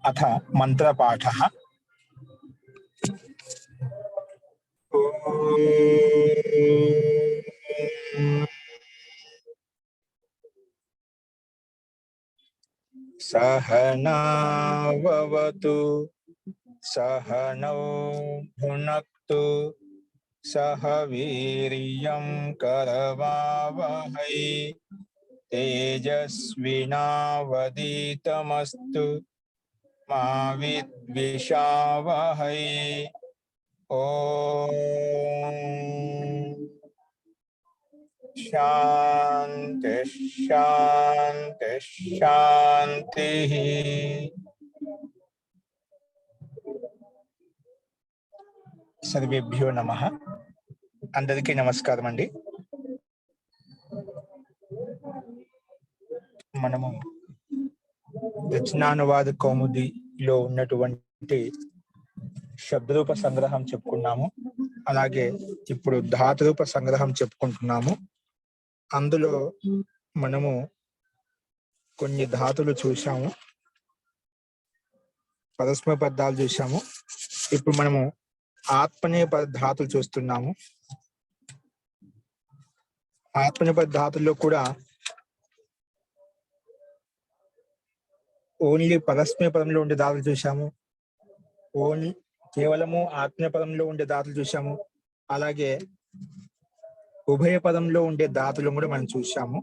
अथ मंत्रपाठः। सहनाववतु सहनौ भुनक्तु सह वीर्यं करवावहै तेजस्विनावधीतमस्तु मा विद्विषावहै। ओम शांति शांति शांति। सर्वेभ्यो नमः। अंदरिकी नमस्कारम अंडी। మనము రచనానువాద కౌముదిలో ఉన్నటువంటి శబ్దరూప సంగ్రహం చెప్పుకున్నాము. అలాగే ఇప్పుడు ధాతురూప సంగ్రహం చెప్పుకుంటున్నాము. అందులో మనము కొన్ని ధాతులు చూసాము, పరస్మర పదాలు చూసాము. ఇప్పుడు మనము ఆత్మనేపద ధాతులు చూస్తున్నాము. ఆత్మనేపద ధాతుల్లో కూడా ఓన్లీ పరస్మయ పదంలో ఉండే ధాతులు చూసాము, ఓన్లీ కేవలము ఆత్మీయ పదంలో ఉండే ధాతులు చూసాము. అలాగే ఉభయ పదంలో ఉండే ధాతులు కూడా మనం చూసాము.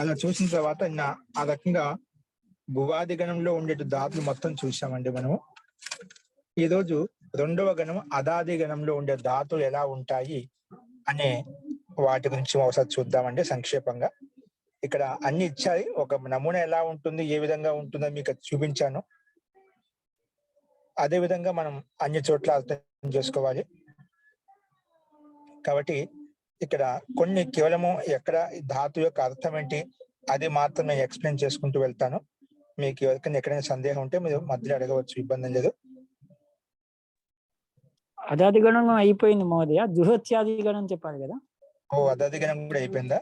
అలా చూసిన తర్వాత ఆ రకంగా భువాది గణంలో ఉండే ధాతులు మొత్తం చూసామండి మనము. ఈరోజు రెండవ గణం అదాది గణంలో ఉండే ధాతులు ఎలా ఉంటాయి అనే వాటి గురించి ఒకసారి చూద్దామండి సంక్షేపంగా. ఇక్కడ అన్ని ఇచ్చాయి, ఒక నమూనా ఎలా ఉంటుంది, ఏ విధంగా ఉంటుందో మీకు చూపించాను. అదే విధంగా మనం అన్ని చోట్ల అర్థం చేసుకోవాలి. కాబట్టి ఇక్కడ కొన్ని కేవలము ఎక్కడ ధాతు యొక్క అర్థం ఏంటి అది మాత్రం నేను ఎక్స్ప్లెయిన్ చేసుకుంటూ వెళ్తాను. మీకు ఎవరికైనా ఎక్కడైనా సందేహం ఉంటే మీరు మధ్యలో అడగవచ్చు, ఇబ్బంది లేదు. అదాది గణం అయిపోయింది మహోదయ, జుహోత్యాది గణం చెప్పాలి కదా. ఓ అదాది గణం కూడా అయిపోయిందా?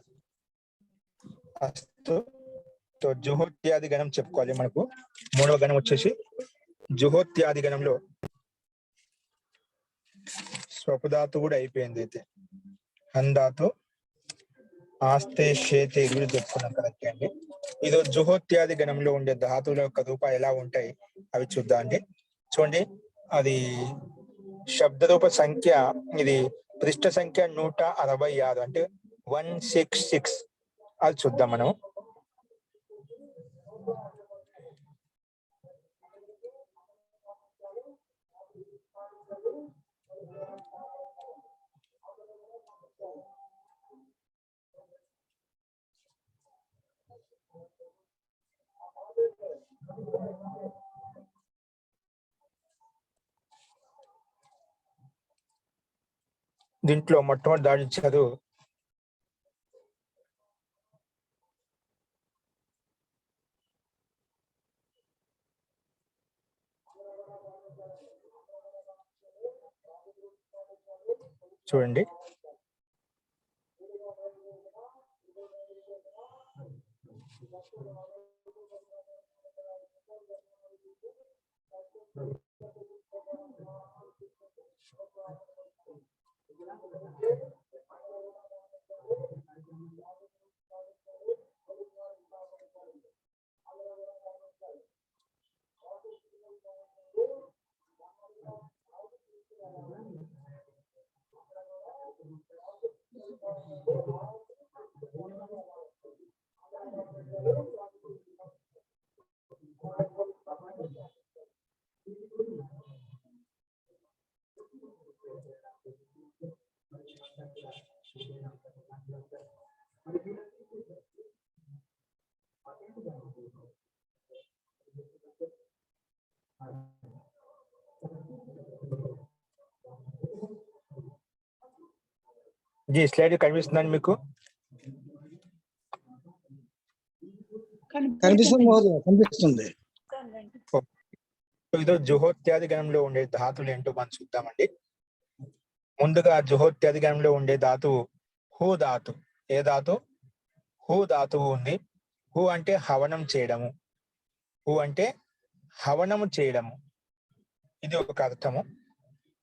జుహోత్యాది గణం చెప్పుకోవాలి. మనకు మూడవ గణం వచ్చేసి జుహోత్యాది గణంలో స్వపధాతు కూడా అయిపోయింది. అయితే హంధాతు ఆస్తే షేతే ఇరువురు చెప్పుకున్నాం కరెక్ట్ అండి. ఇది జుహోత్యాది గణంలో ఉండే ధాతువుల యొక్క రూపాలు ఎలా ఉంటాయి అవి చూద్దాం అండి. చూడండి, అది శబ్దరూప సంఖ్య, ఇది పృష్ఠ సంఖ్య 166 అంటే 166. అది చూద్దాం మనం. దీంట్లో మొట్టమొదటి దాడి ఇచ్చారు చూడండి. జీ స్లైడ్ కనిపిస్తుందండి మీకు? కనిపిస్తుంది. ఇది జుహోత్యాది గణంలో ఉండే ధాతులు ఏంటో మనం చూద్దామండి. ముందుగా జుహోత్యాది గణంలో ఉండే ధాతువు who Dhatu. A Dhatu? Who ధాతువు ఉంది. హూ అంటే హవనం చేయడము. హు అంటే హవనము చేయడము, ఇది ఒక అర్థము.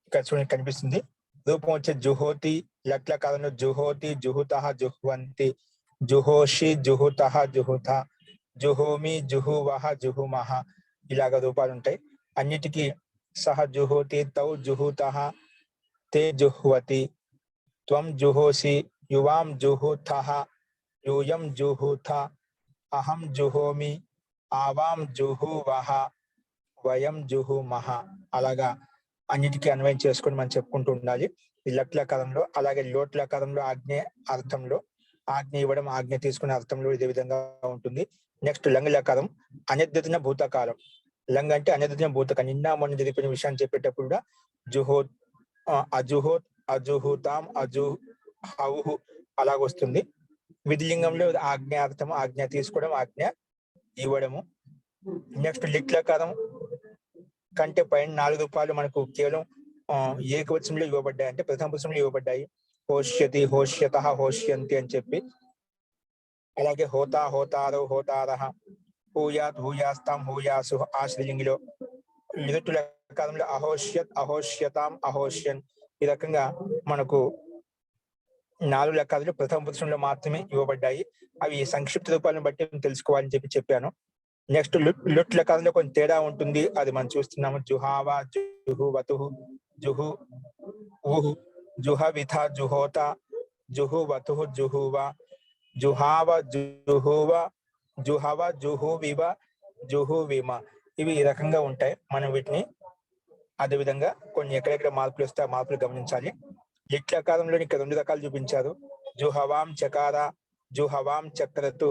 ఇక్కడ చూడండి కనిపిస్తుంది. రూపం వచ్చే జుహోతి, లట్ల కాలంలో జుహోతి, జుహుత, జుహ్వంతి, జుహోషి, జుహుత, జుహుత, జుహోమి, జుహువహ, జుహుమహ, ఇలాగ రూపాలు ఉంటాయి. అన్నిటికీ సహ జుహోతి, తౌ జుహుత, తే జుహ్వతి, త్వం జుహోసి, యువాం జుహుత, యూయం జుహుత, అహం జుహోమి, ఆవాం జుహువహ, వయం జుహుమహ, అలాగా అన్నిటికీ అన్వయం చేసుకొని మనం చెప్పుకుంటూ ఉండాలి. ఈ లట్ల కాలంలో, అలాగే లోట్ల కాలంలో ఆజ్ఞ అర్థంలో ఆజ్ఞ ఇవ్వడం, ఆజ్ఞ తీసుకునే అర్థంలో ఇదే విధంగా ఉంటుంది. నెక్స్ట్ లంగ్ లకారం, అనద్యతన భూతకాలం. లంగ్ అంటే అనద్యతన భూతకాలం. నిన్న మొన్న జరిపిన విషయాన్ని చెప్పేటప్పుడు కూడా జుహోత్, అజుహోత్, అజుహుతాం, అజుహౌహు అలాగొస్తుంది. విధిలింగంలో ఆజ్ఞ అర్థం, ఆజ్ఞ తీసుకోవడం, ఆజ్ఞ ఇవ్వడము. నెక్స్ట్ లిట్లకారం కంటే పైన 4 రూపాయలు మనకు కేవలం ఏకవచనంలో ఇవ్వబడ్డాయి, అంటే ప్రథమ పురుషంలో ఇవ్వబడ్డాయి. హోష్యతి, హోష్యత, హోష్యంతి అని చెప్పి. అలాగే హోతా, హోతారో, హోతారహ, హూయాత్, హూయాస్తాం, హూయాసు ఆశ్రలింగిలో. లిటుల కాలంలో అహోష్యత్, అహోష్యతాం, అహోష్యన్, ఈ రకంగా మనకు 4 లకాలు ప్రథమ పురుషంలో మాత్రమే ఇవ్వబడ్డాయి. అవి సంక్షిప్త రూపాలను బట్టి తెలుసుకోవాలని చెప్పాను. నెక్స్ట్ లుట్ లకారంలో కొంచెం తేడా ఉంటుంది, అది మనం చూస్తున్నాము. జుహావా, జుహువతు, జుహు ఊహు, జుహవిథ, జుహోత, జుహువతు, జుహువా, జుహావ, జుహువ, జుహవ, జుహువివ, జుహువిమ, ఇవి ఈ రకంగా ఉంటాయి. మనం వీటిని అదేవిధంగా కొన్ని ఎక్కడెక్కడ మార్పులు వస్తే ఆ మార్పులు గమనించాలి. లిట్లకారంలో ఇక్కడ 2 రకాలు చూపించారు. జుహవాం చకార, జుహవాం చక్రతు,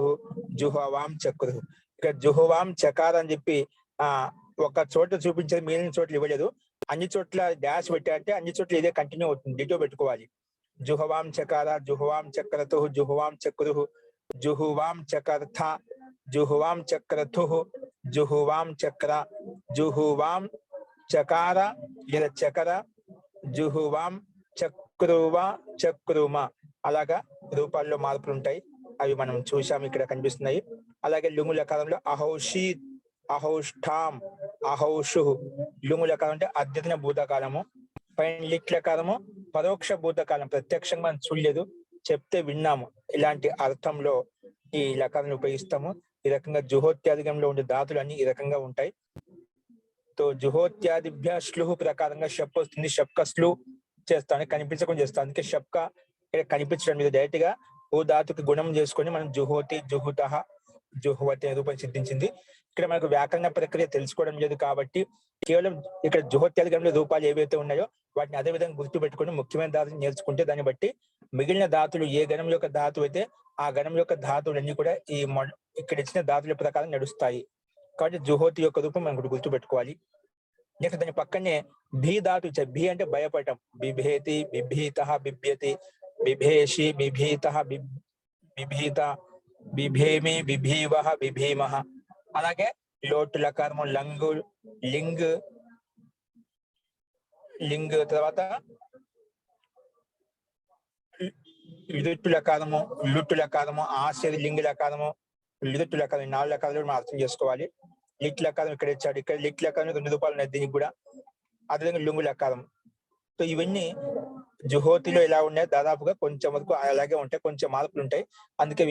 జుహవాం చక్రు. ఇక్కడ జుహవాం చకార అని చెప్పి ఒక చోట చూపించారు, మిగిలిన చోట్ల ఇవ్వలేదు. అన్ని చోట్ల డాష్ పెట్టారంటే అన్ని చోట్ల ఇదే కంటిన్యూ అవుతుంది, డిటో పెట్టుకోవాలి. జుహవాం చకార, జుహవాం చక్రతు, జుహవాం చక్రు, జుహువాం చకర్థ, జుహువాం చక్రతు, జుహువాం చక్ర, జుహువాం చకార లేదా చకర, జుహువాం చక్రువ, చక్రుమ, అలాగా రూపాల్లో మార్పులు ఉంటాయి. అవి మనం చూసాము, ఇక్కడ కనిపిస్తున్నాయి. అలాగే లుంగుల కాలంలో అహౌషి, అహౌష్ఠాం, అహౌషు. లుంగుల కాలం అంటే అద్యతన భూతకాలము. పైన లిట్ల కాలము పరోక్ష భూతకాలం, ప్రత్యక్షంగా మనం చూడలేదు, చెప్తే విన్నాము. ఇలాంటి అర్థంలో ఈ లకాలను ఉపయోగిస్తాము. ఈ రకంగా జుహోత్యాదిగంలో ఉండే ధాతులు అన్ని ఈ రకంగా ఉంటాయి. తో జుహోత్యాదిభ్య స్లుహు ప్రకారంగా షప్ వస్తుంది. షప్క స్లు చేస్తాను, కనిపించకుండా చేస్తాను. అందుకే షప్క ఇక్కడ కనిపించడం మీద డైరెక్ట్ గా ఓ ధాతుకి గుణం చేసుకొని మనం జుహోతి, జుహుత, జుహువతి అనే రూపం సిద్ధించింది. ఇక్కడ మనకు వ్యాకరణ ప్రక్రియ తెలుసుకోవడం లేదు కాబట్టి కేవలం ఇక్కడ జుహోత్యాదిగంలో రూపాలు ఏవైతే ఉన్నాయో వాటిని అదే విధంగా గుర్తు పెట్టుకుని ముఖ్యమైన ధాతులు నేర్చుకుంటే దాన్ని బట్టి మిగిలిన ధాతులు ఏ గణం యొక్క ధాతు అయితే ఆ గణం యొక్క ధాతువులన్నీ కూడా ఈ ఇక్కడ ఇచ్చిన ధాతుల ప్రకారం నడుస్తాయి. కాబట్టి జుహోతి యొక్క రూపం మనం గుర్తు పెట్టుకోవాలి. నెక్స్ట్ దాని పక్కనే భీ ధాతు ఇచ్చారు. భీ అంటే భయపడటం. బిభేతి, బిభీత, బిభ్యతి, బిభేషి, బిభీత, బిభీత, బిభేమి, బిభీవ, బిభీమ. అలాగే లోటు లకారము లంగు, లింగ్, లింగ్ తర్వాత లిట్టు లకారము, లుట్టు లకారము, ఆశ్చర్య లింగ లకారము, లిట్టు లకారం, 4 లకారాలు మనం అర్థం చేసుకోవాలి. లిట్ లకారం ఇక్కడ ఇచ్చాడు. ఇక్కడ లిట్ లకారం 2 రూపాయలు ఉన్నాయి దీనికి కూడా. అదేవిధంగా లుంగు లకారం. సో ఇవన్నీ జుహోతిలో ఎలా ఉన్నాయి దాదాపుగా కొంచెం వరకు అలాగే ఉంటాయి, కొంచెం మార్పులు ఉంటాయి. అందుకే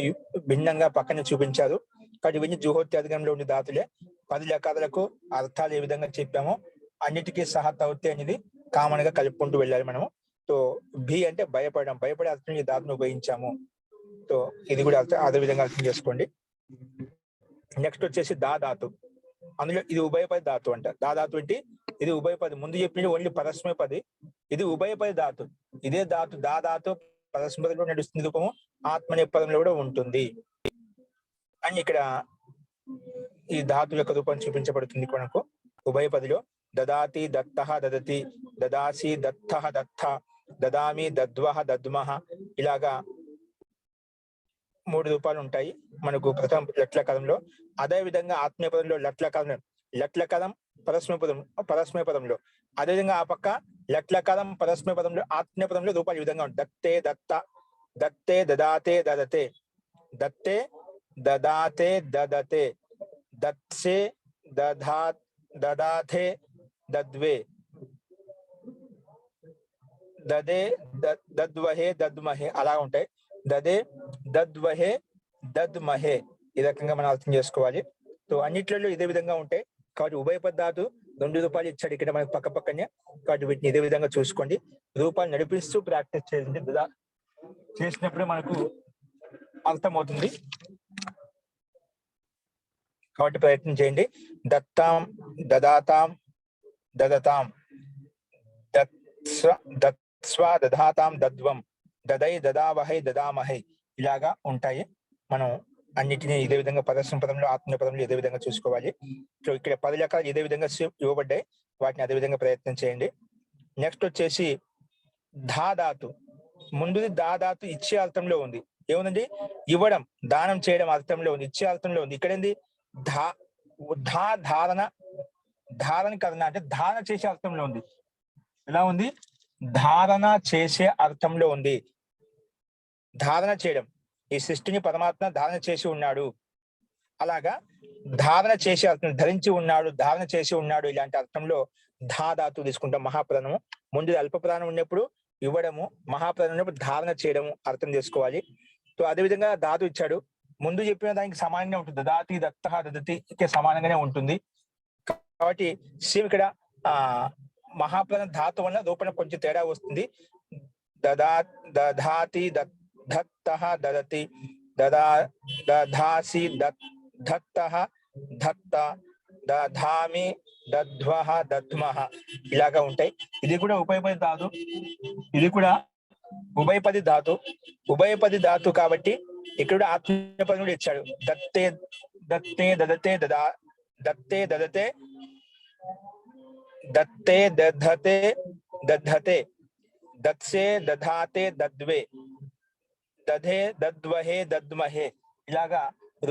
భిన్నంగా పక్కన చూపించారు. కాబట్టి ఇవన్నీ జుహోతి అధిగంలో ఉండే ధాతులే. 10 లకారాలకు అర్థాలు ఏ విధంగా చెప్పామో అన్నిటికీ సహా తౌతి అనేది కామన్ గా కలుపుకుంటూ వెళ్ళాలి మనము. సో భీ అంటే భయపడడం, భయపడే అర్థం ఈ ధాతును ఉపయోగించాము. సో ఇది కూడా అదే విధంగా అర్థం చేసుకోండి. నెక్స్ట్ వచ్చేసి దా ధాతు. అందులో ఇది ఉభయపది ధాతు అంట. దా ధాతు అంటే ఇది ఉభయపది. ముందు చెప్పిన ఓన్లీ పరస్మయపది, ఇది ఉభయపది ధాతు. ఇదే ధాతు దా ధాతు పరస్మయంలో నడుస్తుంది రూపము, ఆత్మనేపదంలో కూడా ఉంటుంది అని ఇక్కడ ఈ ధాతు యొక్క రూపం చూపించబడుతుంది మనకు ఉభయపదిలో. దదాతి, దత్త, దదతి, దదాసి, దత్త, దత్త, దదామి, దద్వహ, దద్మహ, ఇలాగా 3 రూపాలు ఉంటాయి మనకు ప్రథమ లట్ల కదంలో. అదే విధంగా ఆత్మీయ పదంలో లట్ల కదం, లట్ల కదం పరస్మయ పదంలో. అదేవిధంగా ఆ పక్క లట్ల కదం పరస్మయ పదంలో ఆత్మీయ పదంలో రూపాలు ఈ విధంగా ఉంటాయి. దత్తే, దత్త, దత్తే, దదాతే, దదతే, దత్తే, దదాతే, దదతే, దత్సే, దధా దదాథే దద్వే దదే దద్వహే దద్మహే అలా ఉంటాయి. దదే దద్వహే దద్మహే ఈ రకంగా మనం అర్థం చేసుకోవాలి. సో అన్నిట్లలో ఇదే విధంగా ఉంటాయి కాబట్టి ఉభయ పదార్థు 2 రూపాయలు ఇచ్చాడు ఇక్కడ మనకి పక్క పక్కనే. కాబట్టి వీటిని ఇదే విధంగా చూసుకోండి. రూపాలు నడిపిస్తూ ప్రాక్టీస్ చేయండి. చేసినప్పుడే మనకు అర్థమవుతుంది కాబట్టి ప్రయత్నం చేయండి. దత్తాం దదాతాం దదతాం దత్స్వ దధాతాం దద్వం దదై దదావహై దదామహై ఇలాగా ఉంటాయి. మనం అన్నిటినీ ఇదే విధంగా పదస్వం పదంలో ఆత్మీయ పదంలో ఇదే విధంగా చూసుకోవాలి. సో ఇక్కడ 10 రకాలు ఇదే విధంగా ఇవ్వబడ్డాయి. వాటిని అదే విధంగా ప్రయత్నం చేయండి. నెక్స్ట్ వచ్చేసి ధాధాతు. ముందుది ధాధాతు ఇచ్చే అర్థంలో ఉంది. ఏముందండి? ఇవ్వడం, దానం చేయడం అర్థంలో ఉంది. ఇచ్చే అర్థంలో ఉంది. ఇక్కడ ఏంది? ధారణ కరణ అంటే ధారణ చేసే అర్థంలో ఉంది. ఎలా ఉంది? ధారణ చేసే అర్థంలో ఉంది. ధారణ చేయడం, ఈ సృష్టిని పరమాత్మ ధారణ చేసి ఉన్నాడు. అలాగా ధారణ చేసే అర్థం, ధరించి ఉన్నాడు, ధారణ చేసి ఉన్నాడు ఇలాంటి అర్థంలో ధాధాతు తీసుకుంటాం. మహాప్రాణము ముందు అల్ప ప్రాణం ఉన్నప్పుడు ఇవ్వడము, మహాప్రాణం ఉన్నప్పుడు ధారణ చేయడము అర్థం చేసుకోవాలి. సో అదేవిధంగా ధాతు ఇచ్చాడు. ముందు చెప్పిన దానికి సమానంగా ఉంటుంది. దదాతి దత్త దదతి సమానంగానే ఉంటుంది. కాబట్టి సేమ్ ఇక్కడ మహాప్రాణ ధాతు వల్ల రూపణ కొంచెం తేడా వస్తుంది. దధాతి దత్త దదతి దధాసి దత్త దత్త దధామి దధ్వః దధ్మః ఇలాగా ఉంటాయి. ఇది కూడా ఉభయపది ధాతు. ఇది కూడా ఉభయపది ధాతు. ఉభయపది ధాతు కాబట్టి ఇక్కడ ఆత్మీయపదం కూడా ఇచ్చాడు. దత్తే దత్తే దదతే దత్తే దదతే దత్తే దధతే దధతే దత్సే దధాతే దద్వే దధే దద్వహే దద్మహే ఇలాగా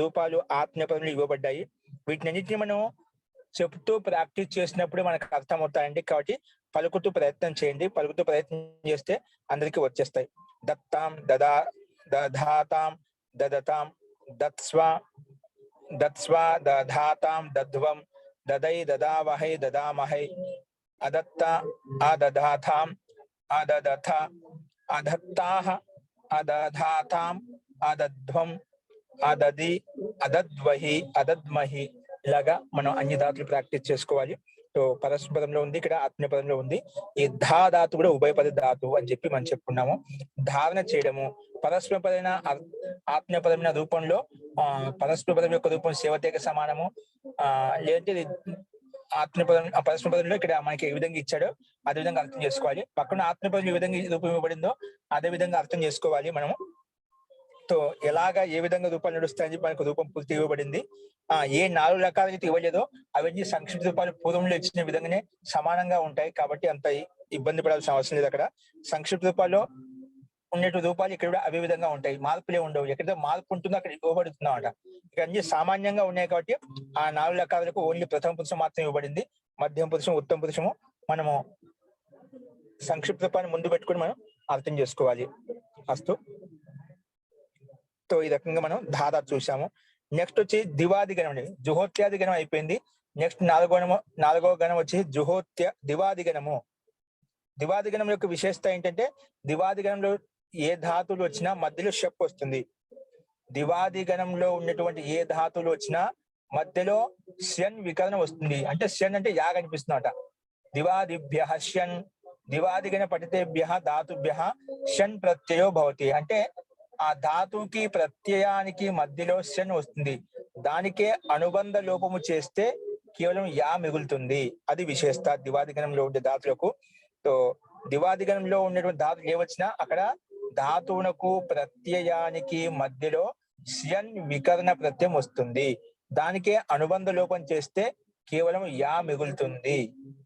రూపాలు ఆత్మీయపదములు ఇవ్వబడ్డాయి. వీటినన్నిటిని మనం చెప్తూ ప్రాక్టీస్ చేసినప్పుడు మనకు అర్థమవుతాయండి. కాబట్టి పలుకుతూ ప్రయత్నం చేయండి. పలుకుతూ ప్రయత్నం చేస్తే అందరికీ వచ్చేస్తాయి. దత్తాం దధాతాం దదతాం దత్స్వ దధాతాం దధ్వం దదై దదావహై దదామహై అదత్త అదధాతాం అదదథ అదత్తాః అదధాతాం అదధ్వం అదది అదద్వహి అదద్మహి ఇలాగా మనం అన్ని ధాతులు ప్రాక్టీస్ చేసుకోవాలి. సో పరస్పర పదంలో ఉంది, ఇక్కడ ఆత్మీయ పదంలో ఉంది. ఈ ధాతు కూడా ఉభయపద ధాతు అని చెప్పి మనం చెప్పుకున్నాము. ధారణ చేయడము పరస్పర పదమైన ఆత్మీయ పదమైన రూపంలో పరస్పర పదం యొక్క రూపం సేవతేక సమానము. లేదంటే ఆత్మీయ పదం పరస్పర పదంలో ఇక్కడ మనకి ఏ విధంగా ఇచ్చాడో అదే విధంగా అర్థం చేసుకోవాలి. పక్కన ఆత్మీయ పదం ఏ విధంగా రూపం ఇవ్వబడిందో అదే విధంగా అర్థం చేసుకోవాలి మనము. తో ఎలాగా ఏ విధంగా రూపాలు నడుస్తాయని చెప్పి మనకు రూపం పూర్తి ఇవ్వబడింది. ఏ 4 రకాలు అయితే ఇవ్వలేదో అవన్నీ సంక్షిప్త రూపాలు పూర్వంలో ఇచ్చిన విధంగానే సమానంగా ఉంటాయి. కాబట్టి అంత ఇబ్బంది పడాల్సిన అవసరం లేదు. అక్కడ సంక్షిప్త రూపాల్లో ఉన్నట్టు రూపాలు ఇక్కడ కూడా అవే విధంగా ఉంటాయి. మార్పులే ఉండవు. ఎక్కడైతే మార్పు ఉంటుందో అక్కడ ఇవ్వబడుతుందో అన్నమాట. ఇక్కడ అన్ని సామాన్యంగా ఉన్నాయి కాబట్టి ఆ 4 రకాలకు ఓన్లీ ప్రథమ పురుషం మాత్రం ఇవ్వబడింది. మధ్యమ పురుషం, ఉత్తమ పురుషము మనము సంక్షిప్త రూపాన్ని ముందు పెట్టుకుని మనం అర్థం చేసుకోవాలి. అస్తు. ఈ రకంగా మనం ధాదా చూసాము. నెక్స్ట్ వచ్చి దివాది గణం అండి. జుహోత్యాది గణం అయిపోయింది. నెక్స్ట్ నాలుగవ గణం వచ్చి దివాది గణము. దివాది గణం యొక్క విశేషత ఏంటంటే దివాది గణంలో ఏ ధాతువులు వచ్చినా మధ్యలో షప్ వస్తుంది. దివాది గణంలో ఉన్నటువంటి ఏ ధాతువులు వచ్చినా మధ్యలో ష్యన్ వికరణ వస్తుంది. అంటే ష్యన్ అంటే యా కనిపిస్తున్నట. దివాదిభ్య ష్యన్ దివాది గణ పఠితేభ్య ధాతుభ్య ష్యన్ ప్రత్యయో భవతి. అంటే ఆ ధాతువుకి ప్రత్యయానికి మధ్యలో ష్యన్ వస్తుంది. దానికే అనుబంధ లోపము చేస్తే కేవలం యా మిగులుతుంది. అది విశేషత దివాదిగణంలో ఉండే ధాతులకు. సో దివాదిగణంలో ఉన్నటువంటి ధాతులు ఏవచ్చినా అక్కడ ధాతువునకు ప్రత్యయానికి మధ్యలో ష్యన్ వికరణ ప్రత్యయం వస్తుంది. దానికే అనుబంధ లోపం చేస్తే కేవలం యా మిగులుతుంది.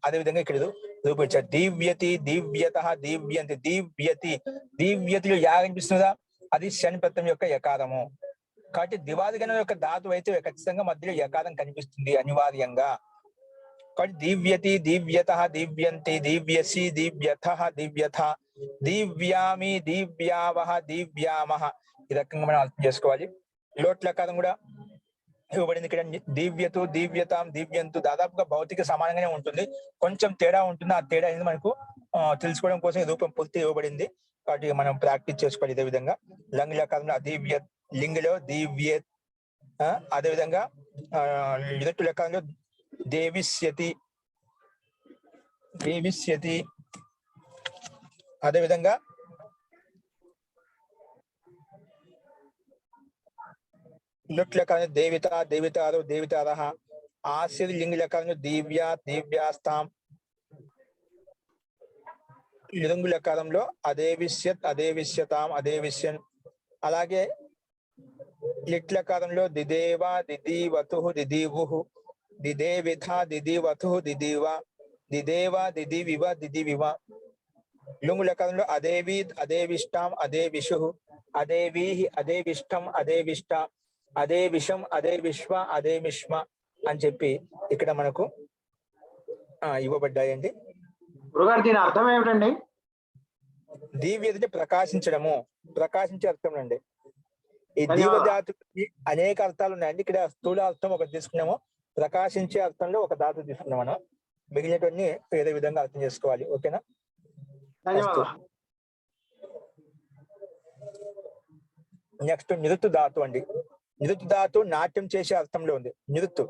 అదేవిధంగా ఇక్కడ రూపించారు. దివ్యతి దివ్యత దివ్యంతి దివ్యతి దివ్యతిలో యా కనిపిస్తుందా? అది ష్యన్ ప్రత్యయం యొక్క యకారము. కాబట్టి దివాదిగణం యొక్క ధాతు అయితే ఖచ్చితంగా మధ్యలో యకారం కనిపిస్తుంది అనివార్యంగా. కాబట్టి దివ్యతి దివ్యత దివ్యంతి దివ్యసి దివ్యథ దివ్యథ దివ్యామి దివ్యావహ దివ్యామహ ఈ రకంగా మనం అర్థం చేసుకోవాలి. లోట్లకారం కూడా ఇవ్వబడింది ఇక్కడ. దివ్యతు, దివ్యతాం, దివ్యంతు దాదాపుగా భౌతిక సమానంగానే ఉంటుంది, కొంచెం తేడా ఉంటుంది. ఆ తేడా అనేది మనకు తెలుసుకోవడం కోసం ఈ రూపం పూర్తి ఇవ్వబడింది. కాబట్టి మనం ప్రాక్టీస్ చేసుకోవాలి ఇదే విధంగా. లంగ్ లకారంలో అదివ్య, లింగలో దివ్య, అదేవిధంగా లిటు లకారంలో దేవిష్యతి, దేవిష్యతి, అదేవిధంగా లుట్ లకారం దేవిత, దేవితారు, దేవితారహ. ఆశీర్ లింగ లకారం దివ్య, దివ్యాస్తాం. లింగు లకారంలో అదే విష్యత్, అదే విష్యతాం, అదే విష్యన్. అలాగే లిట్ లకారంలో దిదేవ, దిదీవతు, దిదీవు, దిదేవిధ, దిదీవతు, దిదీవ, దిదేవ, దిదివివ, దిదివివ. లుంగు లకారంలో అదేవి, అదే విష్టాం, అదే విషు, అదే వీహి, అదే విష్టం, అదే విష్ట, అదే విషం, అదే విశ్వ, అదే విష్మ అని చెప్పి ఇక్కడ మనకు ఇవ్వబడ్డాయండి. గురుగారు దీని అర్థం ఏమిటండి? దివ్యత ప్రకాశించడము, ప్రకాశించే అర్థం అండి. ఈ దీవధాతుకి అనేక అర్థాలు ఉన్నాయండి. ఇక్కడ స్థూల అర్థం ఒకటి తీసుకున్నాము, ప్రకాశించే అర్థంలో ఒక ధాతు తీసుకున్నాం మనం. మిగిలినవన్నీ ఏదో విధంగా అర్థం చేసుకోవాలి. ఓకేనా? నెక్స్ట్ నిరుతు ధాతు అండి. నిరుతు ధాతు నాట్యం చేసే అర్థంలో ఉంది. నిరుతు,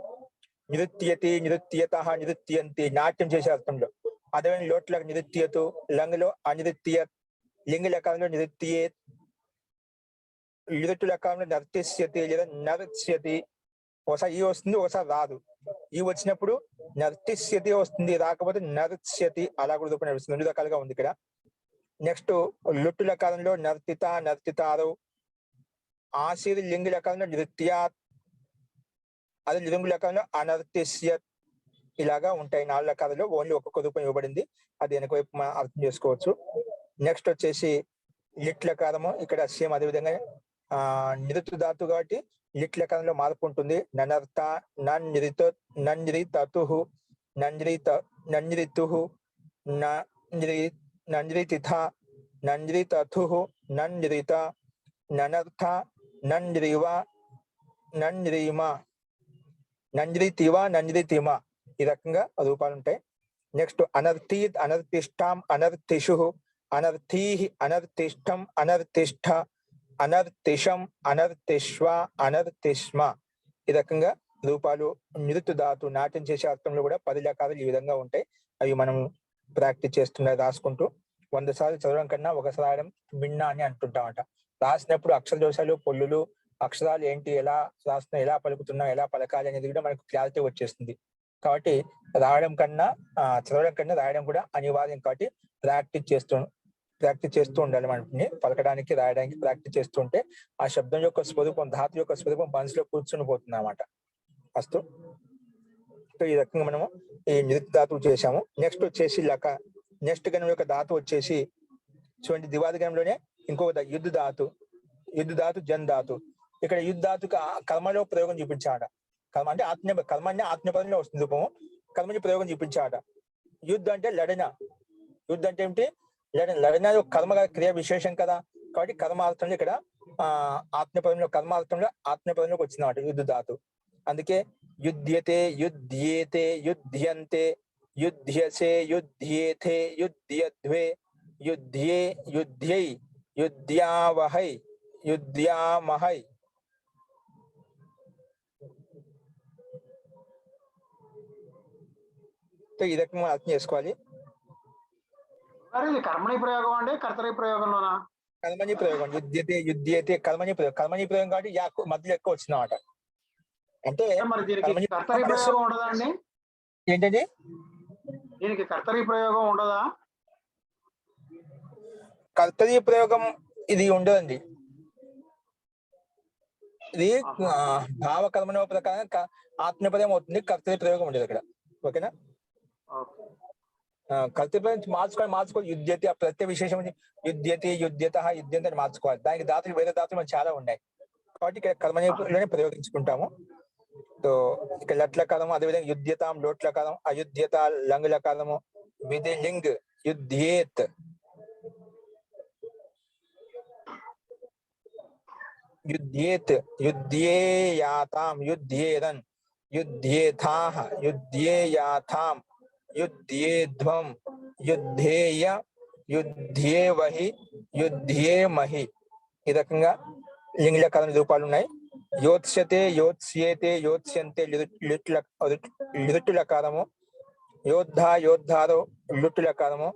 నిరుత్యతి, నిరుత్యత, నిరుత్యంతి, నాట్యం చేసే అర్థంలో. అదే లోట్ల నిరుత్యతు, లంగ్లో అనిరుత్య, లింగ లకారంలో నిరుత్యే, లిరుటు లకారంలో నర్తిష్యతి లేదా నర్త్స్యతి. ఒకసారి ఈ వస్తుంది, ఒకసారి రాదు. ఈ వచ్చినప్పుడు నర్తిష్యతి వస్తుంది, రాకపోతే నర్త్స్యతి. అలా కూడా రూపం నడుస్తుంది. రెండు రకాలుగా ఉంది ఇక్కడ. నెక్స్ట్ లుట్టు లకారంలో నర్తిత, నర్తితారు. ఆశీర్ లింగ లకారంలో నృత్యాత్, అదే లింగు లకారంలో అనర్తిష్యత్. ఇలాగా ఉంటాయి. 4 లకాలలో ఓన్లీ ఒక్కొక్క రూపం ఇవ్వబడింది. అది వెనక వైపు మనం అర్థం చేసుకోవచ్చు. నెక్స్ట్ వచ్చేసి లిట్ లకారము. ఇక్కడ సేమ్ అదే విధంగా నిరుతు ధాతు కాబట్టి లిట్ లకారంలో మార్పు ఉంటుంది. ననర్త, నన్రిత, నన్రితతు, నన్రిత, నన్రితు, నన్రితిథ, నన్రితథు, నన్రిత, ననర్థ, నన్రివ, నన్రీమ, నంజ్రితివ, నంజ్రితిమ. ఈ రకంగా రూపాలు ఉంటాయి. నెక్స్ట్ అనర్థీత్, అనర్థిష్టాం, అనర్థిషు, అనర్థీహి, అనర్థిష్టం, అనర్థిష్ట, అనర్థిషం, అనర్థిష్వ, అనర్థిష్మ. ఈ రకంగా రూపాలు నిరుతు ధాతు నాట్యం చేసే అర్థంలో కూడా 10 లకాలు ఈ విధంగా ఉంటాయి. అవి మనం ప్రాక్టీస్ చేస్తున్నా రాసుకుంటూ 100 సార్లు చదవడం కన్నా ఒకసారి రాయడం భిన్న అని అంటుంటామట. రాసినప్పుడు అక్షర దోషాలు, పొల్లులు, అక్షరాలు ఏంటి, ఎలా రాస్తున్నా, ఎలా పలుకుతున్నా, ఎలా పలకాలి అనేది కూడా మనకు క్లారిటీ వచ్చేస్తుంది. కాబట్టి రాయడం కన్నా చదవడం కన్నా రాయడం కూడా అనివార్యం. కాబట్టి ప్రాక్టీస్ చేస్తూ ఉండాలి. మనకి పలకడానికి, రాయడానికి ప్రాక్టీస్ చేస్తూ ఉంటే ఆ శబ్దం యొక్క స్వరూపం, ధాతు యొక్క స్వరూపం మనసులో కూర్చుని పోతుంది అన్నమాట. ఫస్ట్ ఈ రకంగా మనము ఈ నిరుతు ధాతువు చేశాము. నెక్స్ట్ వచ్చేసి నెక్స్ట్ గణం యొక్క ధాతు వచ్చేసి చూడండి, దివాది గణంలోనే ఇంకొక యుద్ధ ధాతు. యుద్ధ ధాతు జన్ ధాతు. ఇక్కడ యుద్ధ ధాతుకు కర్మలో ప్రయోగం చూపించాడ. కర్మ అంటే కర్మని ఆత్మపదంలో వస్తుంది రూపము. కర్మని ప్రయోగం చూపించాడ. యుద్ధ అంటే లడన. యుద్ధ అంటే ఏమిటి? లడన కర్మ క్రియ విశేషం కదా. కాబట్టి కర్మార్థంలో ఇక్కడ ఆత్మపదంలో, కర్మార్థంలో ఆత్మపదంలోకి వచ్చిందన్నమాట యుద్ధ ధాతు. అందుకే యుధ్యతే, యుధ్యేతే, యుధ్యంతే, యుధ్యసే, యుధ్యేతే, యుధ్యద్వే, యుధ్యే, యుధ్యై, యుధ్యావహై, యుధ్యామహై. ఈ రకంగా అర్థం చేసుకోవాలి. కర్మణి ప్రయోగం అండి, కర్తరి ప్రయోగంలోనా? కర్మణి ప్రయోగం. యుధ్యతే, యుధ్యతే కర్మణి ప్రయోగం. కర్మణి ప్రయోగం కాబట్టి మధ్యలో ఎక్కువ వచ్చిందన్నమాట. అంటే మరి దీనికి కర్తరి ప్రయోగం ఉండదా అండి? ఏంటండి? దీనికి కర్తరి ప్రయోగం ఉండదా? కర్తరి ప్రయోగం ఇది ఉండదండి. ఇది భావకర్మణ ప్రకారం ఆత్మపదం అవుతుంది. కర్తరి ప్రయోగం ఉండదు అక్కడ. ఓకేనా? కర్తరి ప్రయోగం మార్చుకోవాలి. యుధ్యతి ప్రత్యేక విశేషం యుధ్యతి, యుధ్యత, యుధ్యంత అని మార్చుకోవాలి. దానికి ధాతులు, వేరే ధాతులు మనకు చాలా ఉన్నాయి. కాబట్టి ఇక్కడ కర్మలోనే ప్రయోగించుకుంటాము. సో ఇక్కడ లట్లకారము, అదేవిధంగా యుధ్యతాం లోట్లకారం, అయుధ్యత లంగులకారము, విధి లింగ్ యుధ్యేత్. యుధ్యేత్, యుధ్యేయాతాం, యుధ్యేరన్, యుధ్యేథాః, యుధ్యేయాథాం, యుధ్యేధ్వం, యుద్ధేయ, యుధ్యేవహి, యుధ్యేమహి. ఈ రకంగా లింగలకారం రూపాలు ఉన్నాయి. యోత్స్యతే, యోత్స్యేతే, యోత్స్యంతే లిటులకారము. యోద్ధ, యోద్ధారో లుట్టులకారము.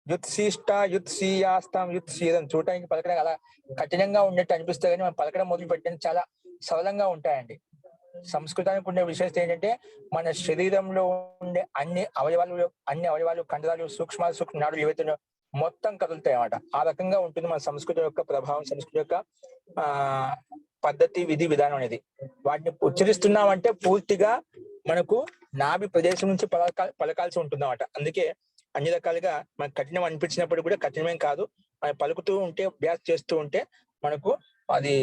యుత్సీష్ట, యుత్సీయాస్తాం, యుత్సీరం. చూడటానికి పలకడం అలా కఠినంగా ఉన్నట్టు అనిపిస్తుంది కానీ మనం పలకడం మొదలు పెట్టడానికి చాలా సరళంగా ఉంటాయండి. సంస్కృతానికి ఉండే విశేషత ఏంటంటే మన శరీరంలో ఉండే అన్ని అవయవాలు కండరాలు సూక్ష్మ నాడులు ఏవైతే మొత్తం కదులుతాయి అన్నమాట. ఆ రకంగా ఉంటుంది మన సంస్కృతి యొక్క ప్రభావం, సంస్కృతి యొక్క పద్ధతి, విధి విధానం అనేది. వాటిని ఉచ్చరిస్తున్నామంటే పూర్తిగా మనకు నాభి ప్రదేశం నుంచి పలకాల్సి ఉంటుంది అన్నమాట. అందుకే అన్ని రకాలుగా మనకు కఠినం అనిపించినప్పుడు కూడా కఠినమేం కాదు, మనం పలుకుతూ ఉంటే అభ్యాసం చేస్తూ ఉంటే మనకు అది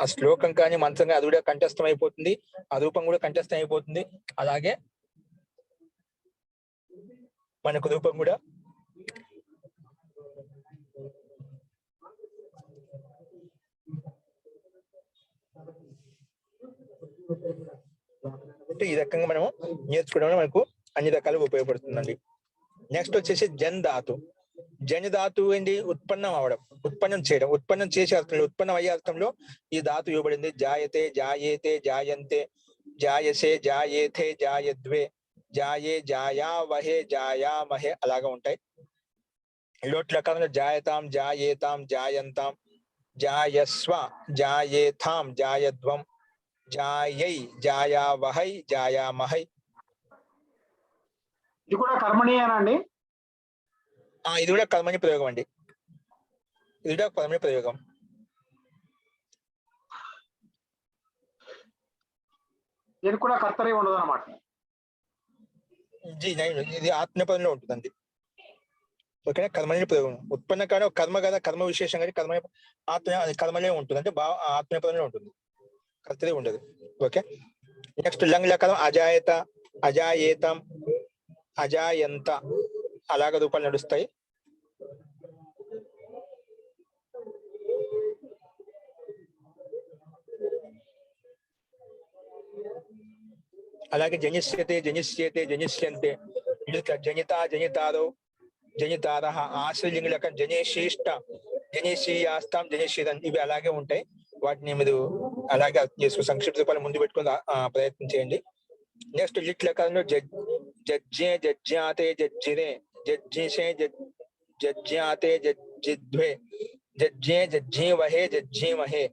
ఆ శ్లోకం కానీ మంత్రం కానీ అది కూడా కంఠస్థం అయిపోతుంది, ఆ రూపం కూడా కంఠస్థం అయిపోతుంది. అలాగే మనకు రూపం కూడా ఈ రకంగా మనము నేర్చుకోవడం మనకు అన్ని రకాలుగా ఉపయోగపడుతుందండి. నెక్స్ట్ వచ్చేసి జన్ ధాతు. జన్ ధాతు ఏంటి? ఉత్పన్నం అవడం, ఉత్పన్నం చేయడం. ఉత్పన్నం చేసే అర్థంలో, ఉత్పన్నం అయ్యే అర్థంలో ఈ ధాతు ఇవ్వబడింది. జాయతే, జాయేతే, జాయంతే, జాయసే, జాయేతే, జాయద్వే, జాయే, జాయావహే, జాయామహే అలాగా ఉంటాయి. లోట్ల కాలంలో జాయతాం, జాయేతాం, జాయంతాం, జాయస్వ, జాయేథాం, జాయద్వం, జాయై, జాయావహై, జాయామహై. ఇది కూడా కర్మణీయేనండి? ఇది కూడా కర్మణి ప్రయోగం అండి. ఇది కూడా కర్మణి ప్రయోగం. దీనికి కూడా కర్తరి ఉండదు అనమాట. ఇది ఆత్మపదంలో ఉంటుందండి. ఓకేనా? కర్మని ప్రయోగం. ఉత్పన్న కానీ కర్మ కదా, కర్మ విశేషం కానీ కర్మ కర్మలే ఉంటుంది, అంటే ఆత్మపదంలో ఉంటుంది, కర్తరి ఉండదు. ఓకే. నెక్స్ట్ లంగ్ లకారం అజాయత, అజాయేతం, అజాయంత అలాగ రూపాలు నడుస్తాయి. అలాగే జనిష్యతే, జనిష్యేతే, జనిష్యంతే, జనిత, జనితారో, జనితార, ఆశ్రలింగ లకం జనేశిష్ట, జనేశీయాస్తాం, జనేశీరం. ఇవి అలాగే ఉంటాయి. వాటిని మీరు అలాగే అర్థం చేసుకో, సంక్షిప్త రూపాలు ముందు పెట్టుకుని ప్రయత్నం చేయండి. నెక్స్ట్ లిట్ లకారంలో జజ్జే, జజ్జాతే, జజ్జిరే, జజ్జిషే, జజ్జాతే, జజ్జిద్వే, జజ్జే, జజ్జీవహే, జజ్జీమహే.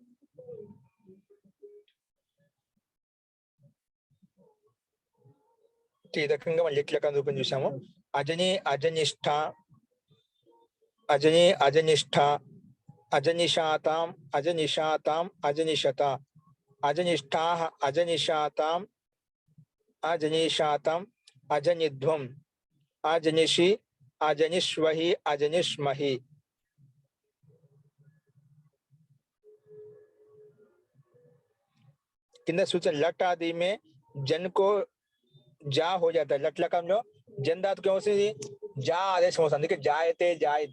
ఈ రకంగా మనం లిట్ లకారం రూపం చూసాము. అజని, అజనిష్ఠ, అజని, అజనిష్ఠ, అజనిషాతాం, అజనిషాతాం, అజనిషత, అజనిష్ఠాః, అజనిషాతాం, అజనిషాతాం, అజనిధ్వం, అజనిషి, అజనిష్వహి, అజనిష్మహి. కింద సూచన लट आदि में जन को जा हो जाता है. लट लకంలో జన్ ధాతు క్యా వస్తుంది? జా ఆదేశం వస్తుంది. అందుకే జాయతే,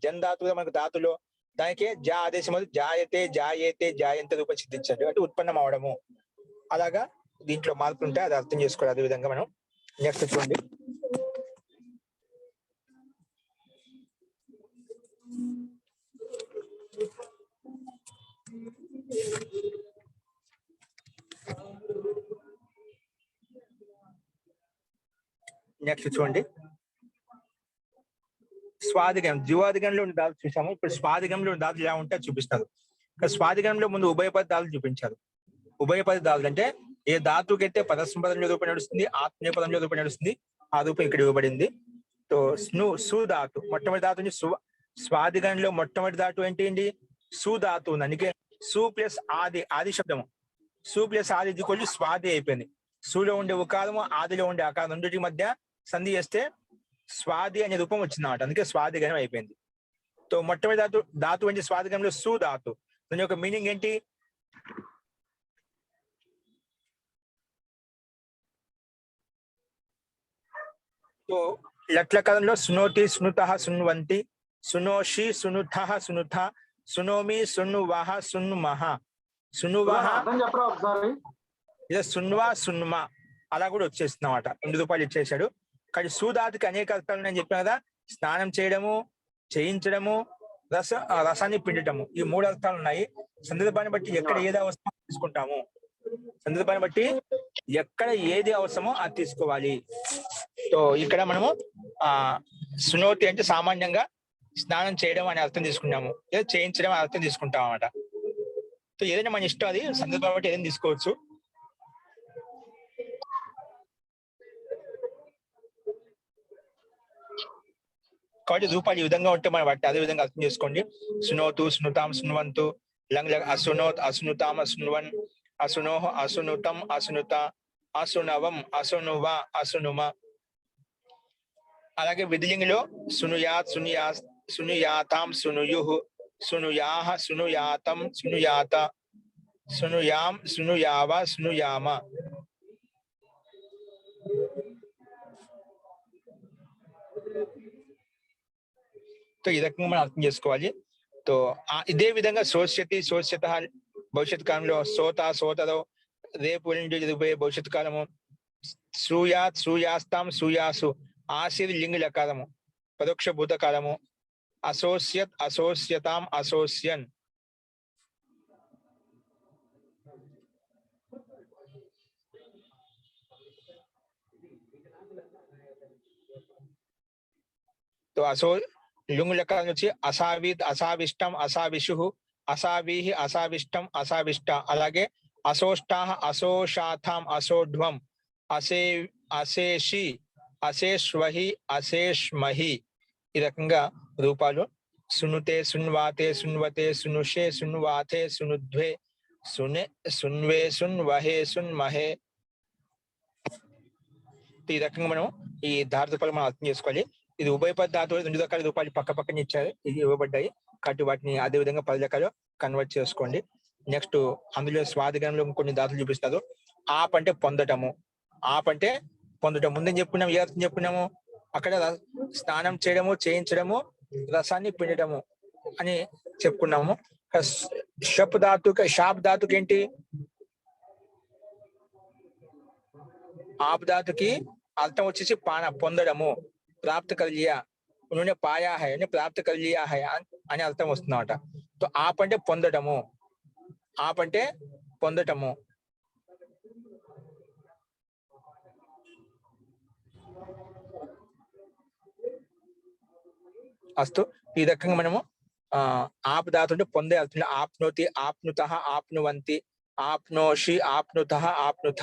జన్ ధాతు మనకు ధాతులో దానికి జా ఆదేశం వస్తుంది. జాయతే, జాయేతే, జాయంతే రూపం సిద్ధించండి అంటే ఉత్పన్నం అవడము. అలాగా దీంట్లో మార్పులు ఉంటాయి, అది అర్థం చేసుకోవాలి. అదే విధంగా మనం నెక్స్ట్ చూడండి. నెక్స్ట్ చూడండి, స్వాదిగం. జీవాదిగంలో ఉన్న దాతులు చూసాము. ఇప్పుడు స్వాదిగంలో ఉన్న దాతులు ఎలా ఉంటే చూపిస్తారు. స్వాదిగంలో ముందు ఉభయపద దాతులు చూపించారు. ఉభయపద దాతులు అంటే ఏ ధాతుకైతే పదస్పదంలో రూపం నడుస్తుంది, ఆత్మీయపదంలో రూపం నడుస్తుంది, ఆ రూపం ఇక్కడ ఇవ్వబడింది. తో సుధాతు మొట్టమొదటి ధాతు స్వాదిగంలో మొట్టమొదటి ధాతు ఏంటి? సుధాతు ఉంది. అందుకే సు ప్లస్ ఆది శబ్దము. సు ప్లస్ ఆది కొద్ది స్వాది అయిపోయింది. సులో ఉండే ఉకారము, ఆదిలో ఉండే ఆకారం రెండింటి మధ్య సంధి చేస్తే స్వాది అనే రూపం వచ్చింది అన్నమాట. అందుకే స్వాదిగణం అయిపోయింది. తో మొట్టమొదటి ధాతు అంటే స్వాదిగంలో సుధాతు. దాని యొక్క మీనింగ్ ఏంటి? తో లట్లకారంలో సునోతి, సునుతః, సున్వంతి, సునోషి, సునుథః, సునుథ, సునోమి, సున్నువః, సున్నుమః, సునువహ అర్థం చెప్పరా ఒకసారి? లేదా సున్వా సున్మా అలా కూడా వచ్చేస్తుంది అన్నమాట. 2 రూపాయలు ఇచ్చేసాడు. కానీ సూదాతికి అనేక అర్థాలు నేను చెప్పాను కదా, స్నానం చేయడము, చేయించడము, రసాన్ని పిండటము, ఈ 3 అర్థాలు ఉన్నాయి. సందర్భాన్ని బట్టి ఎక్కడ ఏది అవసరమో తీసుకుంటాము. సందర్భాన్ని బట్టి ఎక్కడ ఏది అవసరమో అది తీసుకోవాలి. సో ఇక్కడ మనము సునోతి అంటే సామాన్యంగా స్నానం చేయడం అనే అర్థం తీసుకున్నాము, లేదా చేయించడం అనే అర్థం తీసుకుంటాం అన్నమాట. సో ఏదైనా మన ఇష్టం, అది సందర్భాన్ని బట్టి ఏదైనా తీసుకోవచ్చు. కాబట్టి రూపాయలు ఈ విధంగా ఉంటే మనం వాటిని అదే విధంగా అర్థం చేసుకోండి. సునోతు, సునుతాం, సున్వంతు, లంగ్ అసునోత్, అసునుతాం, అసున్వన్, అసునోహ, అసునుతం, అసునుత, అసునవం, అసునువ, అసునుమ. అలాగే విధిలింగిలో సునుయాత్, సునుయాతాం, సునుయుః, సునుయాహ, సునుయాతం, సునుయాత, సునుయాం, సునుయావ, సునుయామ. तो ఈ రకంగా మనం అర్థం చేసుకోవాలి. तो ఇదే విధంగా శోష్యతి, శోష్యత భవిష్యత్ కాలంలో, సోత, సోతదో రేపు జరిగిపోయే భవిష్యత్ కాలము, సూయాత్, సూయాస్తాం, సూయాసు ఆశీర్ లింగ లకారము పరోక్ష భూతకాలము, అసోస్యత్, అసోస్యతాం, అసోస్యన్. तो असो లుంగ్ లకారం వచ్చి అసావిత్, అసావిష్టం, అసావిషు, అసావిహి, అసావిష్టం, అసావిష్ట. అలాగే అసోష్టాహ, అసోషాథాం, అసోఢ్వం, అశేషి, అశేష్వహి, అశేష్మహి. ఈ రకంగా రూపాలు సునుతే, సున్వాతే, సున్వతే, సునుషే, సున్వాతే, సునుధ్వే, సునే, సున్వే, సున్వహే, సున్మహే. ఈ రకంగా మనం ఈ ధారతపాలు మనం అర్థం చేసుకోవాలి. ఇది ఉభయపద ధాతువులు 2 రకాల రూపాయలు పక్క పక్కన ఇచ్చారు, ఇది ఇవ్వబడ్డాయి. కాబట్టి వాటిని అదే విధంగా 10 రకాలు కన్వర్ట్ చేసుకోండి. నెక్స్ట్ అందులో స్వాదిగణంలో కొన్ని ధాతులు చూపిస్తారు. ఆప్ అంటే పొందటము, ఆప్ అంటే పొందటం. ముందని చెప్పుకున్నాము, ఏ అర్థం చెప్పుకున్నాము, అక్కడ స్నానం చేయడము, చేయించడము, రసాన్ని పిండటము అని చెప్పుకున్నాము. షప్ ధాతుక, షాప్ ధాతుకి ఏంటి, ఆప్ ధాతుకి అర్థం వచ్చేసి పాన, పొందడము, प्राप्त कर लिया, उन्होंने पाया है, प्राप्त कर लिया है అని అర్థం వస్తుందన్నమాట. तो आप అంటే పొందటము, आप అంటే పొందటము. అస్తు ఈ రకంగా మనము ఆప్ ధాతు అంటే పొందే అర్థం. ఆప్నోతి, ఆప్నుతః, ఆప్నువంతి, ఆప్నోషి, ఆప్నుతః, ఆప్నుథ.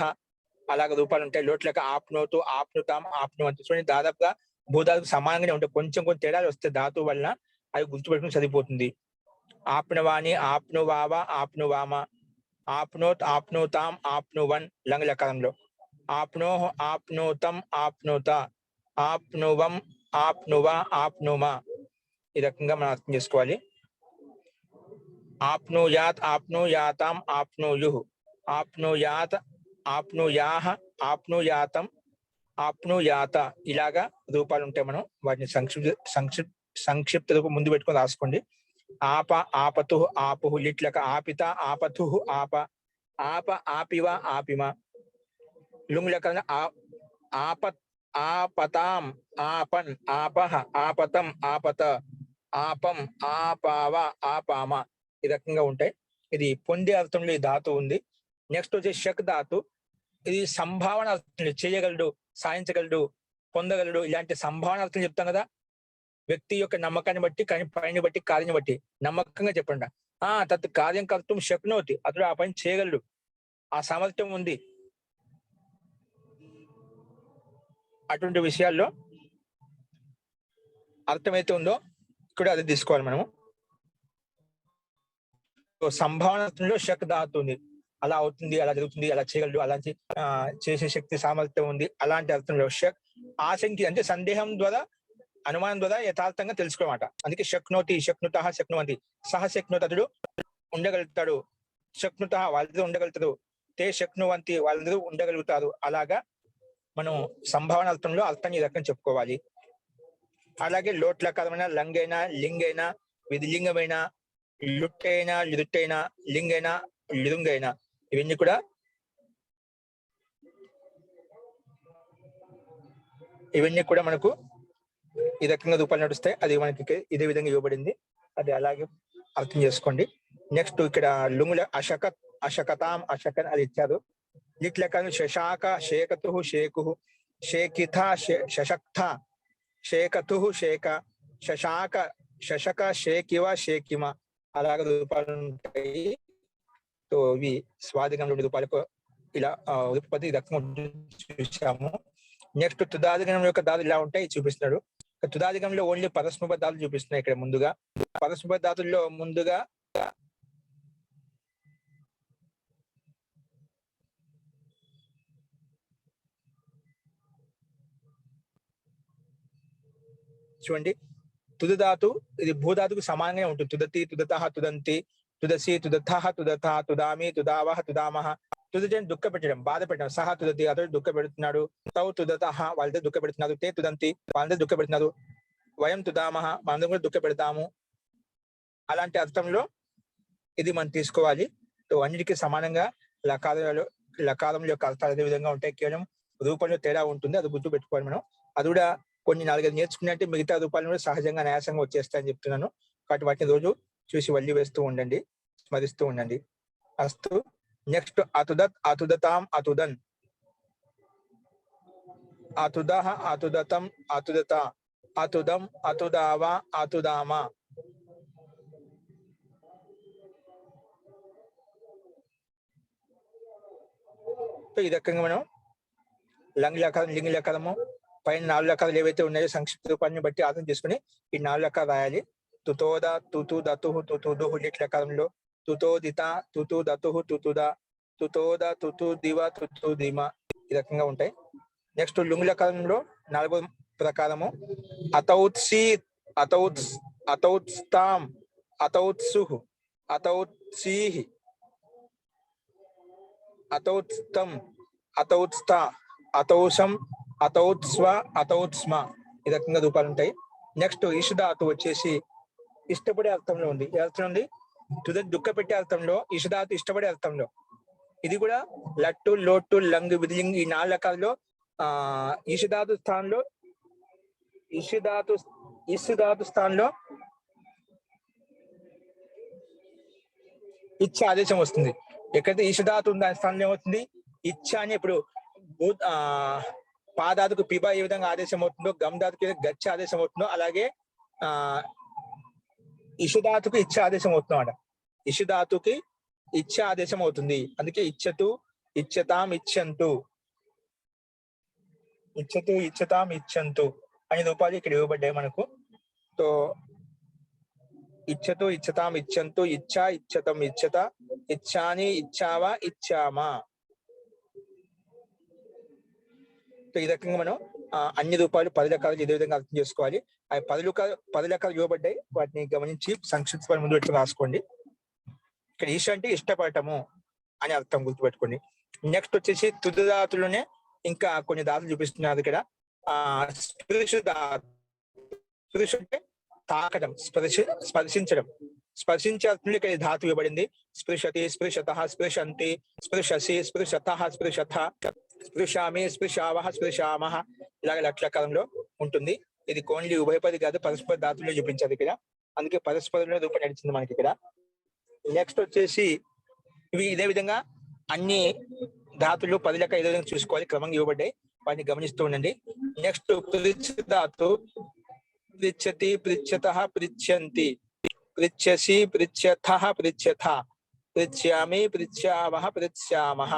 అలాగే రూపాలు ఉంటాయి. లోట్లక ఆప్నోతు, ఆప్నుతాం, ఆప్నువంతి. చూడండి దాదాపుగా భూధాతుకు సమానంగానే ఉంటాయి. కొంచెం కొంచెం తేడాలు వస్తే ధాతువు వలన అవి గుర్తుపెట్టుకుని సరిపోతుంది. ఆప్నవాణి, ఆప్నువావ, ఆప్నువామ, ఆప్నోత్, ఆప్నోతాం, ఆప్నువన్ లంగ్ లకారంలో, ఆప్నోహ, ఆప్నోతం, ఆప్నోత, ఆప్నువం, ఆప్నువ, ఆప్నుమ. ఈ రకంగా మనం అర్థం చేసుకోవాలి. ఆప్నుయాత్, ఆప్నుయాతాం, ఆప్నుయుః, ఆప్నుయాత్, ఆప్నుయాహ, ఆప్నుయాతం, ఆప్నుయాత. ఇలాగా రూపాలు ఉంటాయి. మనం వాటిని సంక్షిప్త రూపం ముందు పెట్టుకొని రాసుకోండి. ఆప, ఆపతు, ఆపుహు, లిట్లక ఆపిత, ఆపతు, ఆప, ఆప, ఆపివ, ఆపిమ. లుంగ్ లక ఆపత్, ఆపతాం, ఆపన్, ఆపహ, ఆపతం, ఆపత, ఆపం, ఆపావ, ఆపామ. ఈ రకంగా ఉంటాయి. ఇది పొందే అర్థంలో ఈ ధాతు ఉంది. నెక్స్ట్ వచ్చే షక్ ధాతు. ఇది సంభావన అర్థం, చేయగలడు, సాధించగలడు, పొందగలడు, ఇలాంటి సంభావన అర్థం చెప్తాం కదా. వ్యక్తి యొక్క నమ్మకాన్ని బట్టి, పనిని బట్టి, కార్యాన్ని బట్టి నమ్మకంగా చెప్పండి. తత్ కార్యం కర్తం శక్నోతి, అతడు ఆ పని చేయగలడు, ఆ సామర్థ్యం ఉంది. అటువంటి విషయాల్లో అర్థమైతే ఉందో ఇక్కడ అది తీసుకోవాలి మనము. సంభావనలో శక్ ధాతు ఉంది. అలా అవుతుంది, అలా జరుగుతుంది, అలా చేయగలడు, అలాంటి చేసే శక్తి, సామర్థ్యం ఉంది, అలాంటి అర్థంలో షక్. ఆశంకి అంటే సందేహం ద్వారా, అనుమానం ద్వారా యథార్థంగా తెలుసుకోమాట. అందుకే శక్నోతి, శక్నుత, శక్నువంతి. సహ శక్నుత, అతడు ఉండగలుగుతాడు, శక్నుత వాళ్ళందరూ ఉండగలుగుతారు, తే శక్నువంతి వాళ్ళందరూ ఉండగలుగుతారు. అలాగా మనం సంభావన అర్థంలో అర్థాన్ని ఈ రకం చెప్పుకోవాలి. అలాగే లోట్లకారమైన లంగైనా, లింగైనా, విధిలింగమైన, లుట్టైనా, లుట్టైనా, లింగైనా, లిరుంగైన ఇవన్నీ కూడా మనకు ఈ రకంగా రూపాలు నడుస్తాయి. అది మనకి ఇదే విధంగా ఇవ్వబడింది, అది అలాగే అర్థం చేసుకోండి. నెక్స్ట్ ఇక్కడ లుంగుల అశకతాం అశకన్ అది ఇచ్చారు. లిట్లకం శశాక శేకతు శేకు శేకిథ శశక్త శేకతు శేక శశాక శశక శేకివ శేకిమ అలాగే రూపాలు ఉంటాయి. సో ఇవి స్వాదిగంలో రూపాలకు ఇలా ఉత్పత్తి రకంగా చూసాము. నెక్స్ట్ తుదాదిగణం యొక్క దాదులు ఇలా ఉంటాయి చూపిస్తున్నాడు. తుదాదిగంలో ఓన్లీ పరస్మృత దాదులు చూపిస్తున్నాయి. ఇక్కడ ముందుగా పరస్మృత దాదుల్లో ముందుగా చూడండి, తుదధాతు ఇది భూధాతుకు సమానంగానే ఉంటుంది. తుదతి తుదత తుదంతి తుదసి తుదథ తుదథ తుదామి తుదావహ తుదామహ. తుదజని దుఃఖ పెట్టడం, బాధ పెట్టడం. సహ తుదతి అతడు దుఃఖ పెడుతున్నాడు. తౌ తుదత వాళ్ళతో దుఃఖ పెడుతున్నారు. తే తుదంతి వాళ్ళతో దుఃఖ పెడుతున్నారు. వయం తుదామహ మనందరం కూడా దుఃఖ పెడతాము. అలాంటి అర్థంలో ఇది మనం తీసుకోవాలి. అన్నిటికీ సమానంగా లకారం యొక్క అర్థాలు అదే విధంగా ఉంటాయి. కేవలం రూపంలో తేడా ఉంటుంది, అది గుర్తు పెట్టుకోవాలి మనం. అది కూడా కొన్ని 4-5 నేర్చుకున్నట్టే మిగతా రూపాలను కూడా సహజంగా న్యాసంగా వచ్చేస్తాయని చెప్తున్నాను. కాబట్టి వాటిని రోజు చూసి వల్లి వేస్తూ ఉండండి, స్మరిస్తూ ఉండండి. అస్తు. నెక్స్ట్ అతుదత్ అతుదతాం అతుదన్ అతుదహ అతుదతం అతుదత అతుదం అతుదావ అతుదామ. ఈ రకంగా మనం లింగ లకారము పైన 4 లకారాలు ఏవైతే ఉన్నాయో సంక్షిప్త రూపాన్ని బట్టి అర్థం చేసుకుని ఈ 4 లకాలు రాయాలి. తుతోద తుతు దతుహు తుతుదుహు లిట్ లకారంలో తుతోదిత తుతు దతుహు తుతుద తుతోద తుతు దివ తుతు దిమ ఈ రకంగా ఉంటాయి. నెక్స్ట్ లుంగు లకారంలో 4వ ప్రకారము అతౌత్సి అతౌత్స్తాం అతౌత్సుహు అతౌత్సీహి అతౌత్స్తం అతౌత్స్త అతౌసం అతౌత్స్వ అతౌత్స్మ ఈ రకంగా రూపాలు ఉంటాయి. నెక్స్ట్ ఇషుధాతు వచ్చేసి ఇష్టపడే అర్థంలో ఉంది. ఏ అర్థం ఉంది? దుఃఖ పెట్టే అర్థంలో. ఇషుధాతు ఇష్టపడే అర్థంలో. ఇది కూడా లట్టు లోటు లంగ్ విధిలింగ్ ఈ 4 రకాల్లో ఇషుధాతు స్థానంలో ఇషుధాతు స్థానంలో ఇచ్చ ఆదేశం వస్తుంది. ఎక్కడైతే ఇషుధాతు ఉంది దాని స్థానంలో ఏమవుతుంది? ఇచ్చ అని. ఇప్పుడు పాదాతుకు పిబ ఏ విధంగా ఆదేశం అవుతుందో, గమ్ధాతుకు గచ్చ ఆదేశం అవుతుందో, అలాగే ఇషుధాతుకు ఇచ్చ ఆదేశం అవుతుందో అన్నమాట. ఇషుధాతుకి ఇచ్చ ఆదేశం అవుతుంది. అందుకే ఇచ్చతు ఇచ్చతాం ఇచ్చంతు ఇచ్చతు ఇచ్చతాం ఇచ్చంతు అనే రూపాలు ఇక్కడ ఇవ్వబడ్డాయి మనకు. సో ఇచ్చతు ఇచ్చతాం ఇచ్చంతు ఇచ్చా ఇచ్చతం ఇచ్చత ఇచ్చాని ఇచ్చావా ఇచ్చామా. ఈ రకంగా మనం అన్ని రూపాయలు 10 రకాలు ఇదే విధంగా అర్థం చేసుకోవాలి. ఆ 10 రకాలు ఇవ్వబడ్డాయి, వాటిని గమనించి సంక్షిప్త ముందు పెట్టుకుని రాసుకోండి. ఇక్కడ ఈశ అంటే ఇష్టపడటము అని అర్థం గుర్తుపెట్టుకోండి. నెక్స్ట్ వచ్చేసి తుది ధాతులోనే ఇంకా కొన్ని ధాతులు చూపిస్తున్నారు ఇక్కడ. స్పృశ ధాతు. స్పృశ అంటే తాకడం, స్పర్శించడం. స్పర్శించే అర్థంలో ఇక్కడ ధాతు ఇవ్వబడింది. స్పృశతి స్పృశత స్పృశంతి స్పృశసి స్పృశత స్పృశత స్పృశామి స్పృశావహ స్పృశామహ ఇలాగ లక్షకాలంలో ఉంటుంది. ఇది ఓన్లీ ఉభయపది కాదు, పరస్పర ధాతుల్లో చూపించారు ఇక్కడ. అందుకే పరస్పరంలో రూపం నడిచింది మనకి ఇక్కడ. నెక్స్ట్ వచ్చేసి ఇవి ఇదే విధంగా అన్ని ధాతులు 10 లెక్క 5 విధంగా చూసుకోవాలి, క్రమంగా ఇవ్వబడ్డాయి, వాటిని గమనిస్తూ ఉండండి. నెక్స్ట్ పృచ్ఛ ధాతు. పృచ్ఛతి పృచ్ఛత పృచ్ఛంతి పృచ్ఛసి పృచ్ఛథ పృచ్ఛథ పృచ్ఛామి పృచ్ఛావహ పృచ్ఛామహ.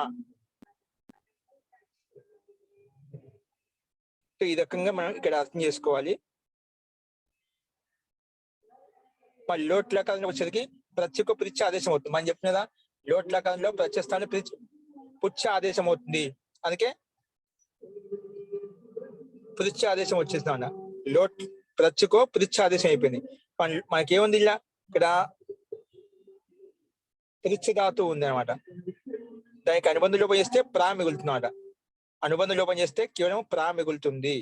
ఈ రకంగా మనం ఇక్కడ అర్థం చేసుకోవాలి. మరి లోట్ లకారంలో వచ్చేసరికి ప్రత్యేక పృచ్ఛ ఆదేశం అవుతుంది. మనం చెప్పిన కదా, లోట్ లకారంలో ప్రత్యస్థానం పుచ్ఛ ఆదేశం అవుతుంది. అందుకే పృచ్ఛ ఆదేశం వచ్చేసింది. లోట్ ప్రత్యేకో పృచ్ఛ ఆదేశం అయిపోయింది. మనకేముంది ఇలా ఇక్కడ పృచ్ఛ ధాతువు ఉంది అనమాట. దానికి అనుబంధ లోపం చేస్తే ప్రా మిగులుతుంది అన్నమాట. అనుబంధ లోపం చేస్తే కేవలం ప్రా మిగులుతుంది.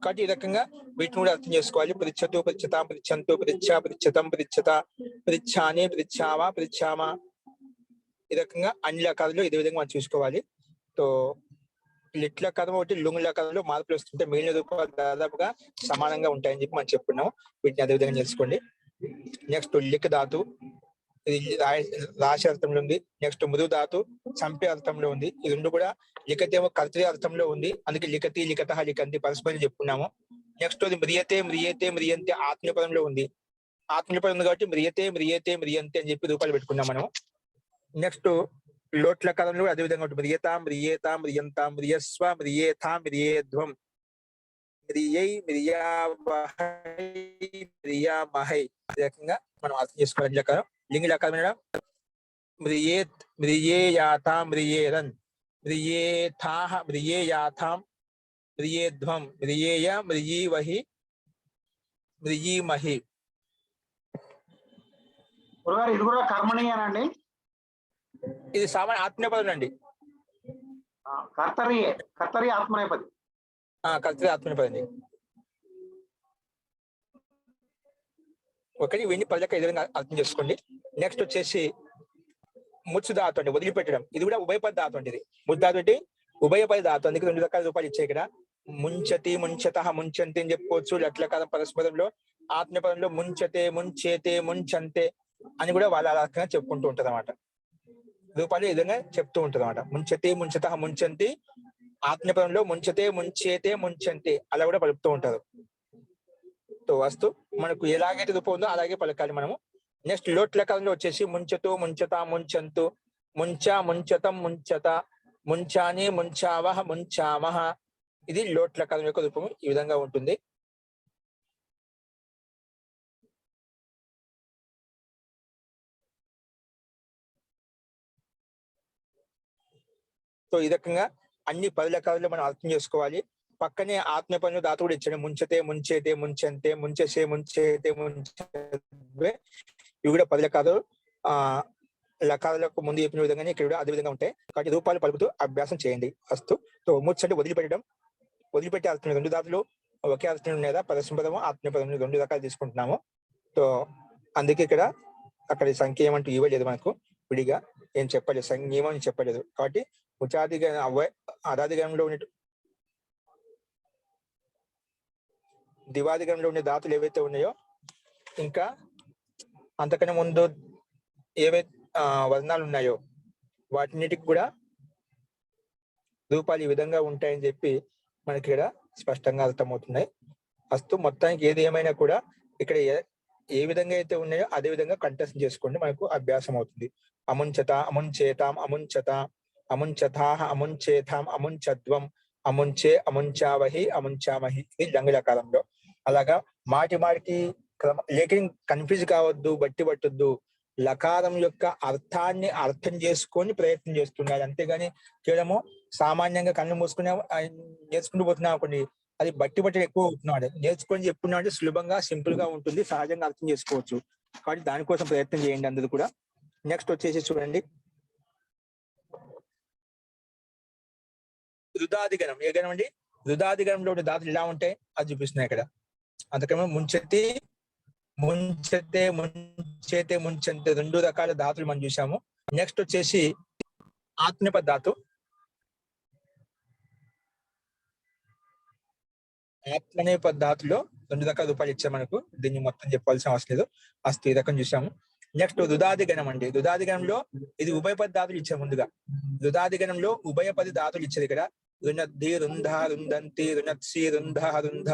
కాబట్టి ఈ రకంగా వీటిని కూడా అర్థం చేసుకోవాలి. పృచ్చతు పృచ్చతాం పృచ్చంతు పృచ్చ పృచ్చతం పృచ్చత పృచ్ఛాని పృచ్ఛావా పృచ్ఛామా, ఈ రకంగా అన్ని లకారాలు ఇదే విధంగా మనం చూసుకోవాలి. సో లిట్ లకారం ఒకటి లుంగ్ లకారంలో మార్పులు వస్తుంటే మిగిలిన రూపాలు దాదాపుగా సమానంగా ఉంటాయని చెప్పి మనం చెప్పుకున్నాం. వీటిని అదే విధంగా తెలుసుకోండి. నెక్స్ట్ లిక్ ధాతు, ఇది రాశి అర్థంలో ఉంది. నెక్స్ట్ మృదు ధాతు చంపే అర్థంలో ఉంది. ఈ రెండు కూడా లిఖతేమో కర్తృ అర్థంలో ఉంది, అందుకే లిఖతి లిఖత లిఖంతి పరస్పరం చెప్పుకున్నాము. నెక్స్ట్ అది మ్రియతే మ్రియేతే మ్రియంతే ఆత్మీయపదంలో ఉంది. ఆత్మీయపదం ఉంది కాబట్టి మ్రియతే మ్రియేతే మ్రియంతే అని చెప్పి రూపాయలు పెట్టుకున్నాం మనం. నెక్స్ట్ లోట్ లకారంలో అదే విధంగా ఉంటుంది. మ్రియేతాం మ్రియేతాం మ్రియంతాం మ్రియస్వ మ్రియేథా మ్రియేధ్వం మ్రియై మ్రియావహై మ్రియామహై, ఈ రకంగా మనం అర్థం చేసుకోవాలి. లకారం లింగ లకారం మ్రియేత్ మ్రియేయాథాం మ్రియేరన్ మ్రియేథాః మ్రియేయాథాం మ్రియేధ్వం మ్రియేయ మ్రియీవహి మ్రియీమహి. గురుగారు ఇది కూడా కర్మణీయేనండి? ఇది సామాన్య ఆత్మీయపదం అండి. కర్తరి ఆత్మనేపది. కర్తృ ఆత్మనేపది. ఒకటి వీడిని పదక ఈ విధంగా అర్థం చేసుకోండి. నెక్స్ట్ వచ్చేసి ముచ్చు ధాతు అండి, వదిలిపెట్టడం. ఇది కూడా ఉభయపద ధాతు అండి. ఇది ముద్ధాతు అంటే ఉభయపద ధాతు, అందుకే 2 రకాల రూపాయలు ఇచ్చాయి ఇక్కడ. ముంచతి ముంచత ముంచంతి అని చెప్పుకోవచ్చు. లట్లకారం పరస్పరంలో ఆత్మపదంలో ముంచతే ముంచేతే ముంచంతే అని కూడా వాళ్ళ రకంగా చెప్పుకుంటూ ఉంటది అన్నమాట. రూపాయలు ఈ విధంగా చెప్తూ ఉంటది అన్నమాట. ముంచతే ముంచత ముంచంతి, ఆత్మపదంలో ముంచతే ముంచేతే ముంచంతి అలా కూడా పలుకుతూ ఉంటారు. తో వస్తు మనకు ఎలాగైతే రూపం ఉందో అలాగే పలకాలి మనము. నెక్స్ట్ లోట్ లకారంలో వచ్చేసి ముంచతు ముంచత ముంచంతు ముంచ ముంచతం ముంచత ముంచాని ముంచావహ ముంచామహ, ఇది లోట్ లకారం యొక్క రూపము ఈ విధంగా ఉంటుంది. సో ఈ రకంగా అన్ని 10 లకారాలు మనం అర్థం చేసుకోవాలి. పక్కనే ఆత్మ పనులు ధాతు కూడా ఇచ్చాడు. ముంచతే ముంచేతే ముంచంతే ముంచేసే ముంచేతే ముంచే, ఇవి కూడా 10 లకారాలు లకారాలకు ముందు చెప్పిన విధంగానే ఇక్కడ కూడా అదే విధంగా ఉంటాయి. కాబట్టి రూపాయలు పలుకుతూ అభ్యాసం చేయండి. వస్తు సో ముచ్చ అంటే వదిలిపెట్టడం, వదిలిపెట్టే అర్థం 2 ధాతులు ఒకే అర్థం లేదా పరస్పరము ఆత్మీయపదం 2 రకాలు తీసుకుంటున్నాము. సో అందుకే ఇక్కడ అక్కడ సంఖ్య ఏమంటూ ఇవ్వలేదు మనకు, విడిగా ఏం చెప్పలేదు, సంఖ్యమని చెప్పలేదు. కాబట్టి ఉచాదిగా అదాదిగంలో ఉండే దివాదిగంలో ఉండే ధాతులు ఏవైతే ఉన్నాయో, ఇంకా అంతకన్నా ముందు ఏవైతే వర్ణాలు ఉన్నాయో వాటిన్నిటికి కూడా రూపాలు ఈ విధంగా ఉంటాయని చెప్పి మనకి ఇక్కడ స్పష్టంగా అర్థమవుతున్నాయి. అస్తు మొత్తానికి ఏది ఏమైనా కూడా ఇక్కడ ఏ విధంగా అయితే ఉన్నాయో అదే విధంగా కంఠస్థం చేసుకోండి, మనకు అభ్యాసం అవుతుంది. అముంచత అముంచేతాం అముంచత అముంచతాః అముంచేతాం అముంచద్వం అముంచే అముంచావహి అముంచామహి, ఇది లంగలకాలంలో. అలాగా మాటికి లేఖని కన్ఫ్యూజ్ కావద్దు, బట్టి పట్టొద్దు. లకారం యొక్క అర్థాన్ని అర్థం చేసుకొని ప్రయత్నం చేస్తున్నారు, అంతేగాని కేవలము సామాన్యంగా కళ్ళు మూసుకునే నేర్చుకుంటూ పోతున్నాం అనుకోండి, అది బట్టి ఎక్కువ అవుతున్నాడు. నేర్చుకొని చెప్పుకున్నాడు అంటే సులభంగా సింపుల్ గా ఉంటుంది, సహజంగా అర్థం చేసుకోవచ్చు. కాబట్టి దానికోసం ప్రయత్నం చేయండి అందరూ కూడా. నెక్స్ట్ వచ్చేసి చూడండి రుదాదిగణం. ఏ గణం అండి? రుదాదిగణంలో ధాతులు ఎలా ఉంటాయి అది చూపిస్తున్నాయి ఇక్కడ. అందుకని ముంచతి ముంచతే ముంచేతే ముంచంతే 2 రకాల ధాతులు మనం చూసాము. నెక్స్ట్ వచ్చేసి ఆత్మనేపద ధాతు. ఆత్మనేపద ధాతులో 2 రకాల రూపాయలు ఇచ్చాము మనకు, దీన్ని మొత్తం చెప్పాల్సిన అవసరం లేదు. అస్తు ఈ రకం చూసాము. నెక్స్ట్ రుదాదిగణం అండి. రుదాదిగణంలో ఇది ఉభయపద ధాతులు ఇచ్చాము ముందుగా. రుదాదిగణంలో ఉభయపది ధాతులు ఇచ్చేది ఇక్కడ. రుణద్ధి రుంధ రుంధంతి రుణత్సి రుంధ రుంధ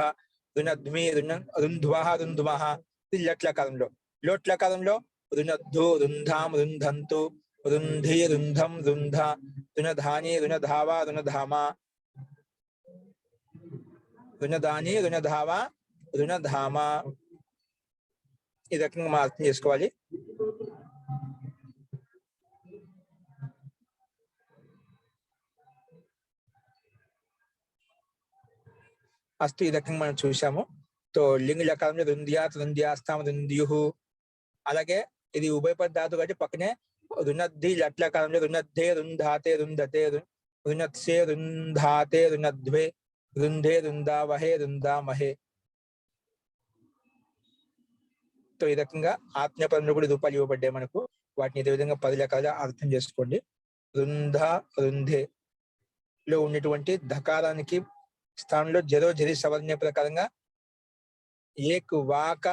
రుణద్మి రుంధ్వహ రుంధ్వహ, ఇది లట్లకారంలో. లోట్లకారంలో రుణద్ధు రుంధాం రుంధంతు రుంధి రుంధం రుంధ రుణధాని రుణధావ రుణధామ రుణధాని రుణధావ రుణధామ, ఈ రకంగా మనం అర్థం చేసుకోవాలి. అస్తు ఈ రకంగా మనం చూసాము. తో లింగ లకారంలో రుంధ్యాత్ రుంధ్యాస్తాం రుంధ్యుహు. అలాగే ఇది ఉభయపద ధాతు కాబట్టి పక్కనే రుణద్ధి లట్లకారంలో రుణద్ధే రుంధాతే రుంధతే రుణత్సే రుంధాతే రుణద్వే రుంధే రుందావహే రుందామహే. సో ఈ రకంగా ఆత్మీయ పదంలో కూడా రూపాలు ఇవ్వబడ్డాయి మనకు. వాటిని ఇదే విధంగా 10 రకాలుగా అర్థం చేసుకోండి. రుంధ రుంధే లో ఉన్నటువంటి ధకారానికి స్థానంలో జరో జరి సవర్ణ ప్రకారంగా ఏక్ వాక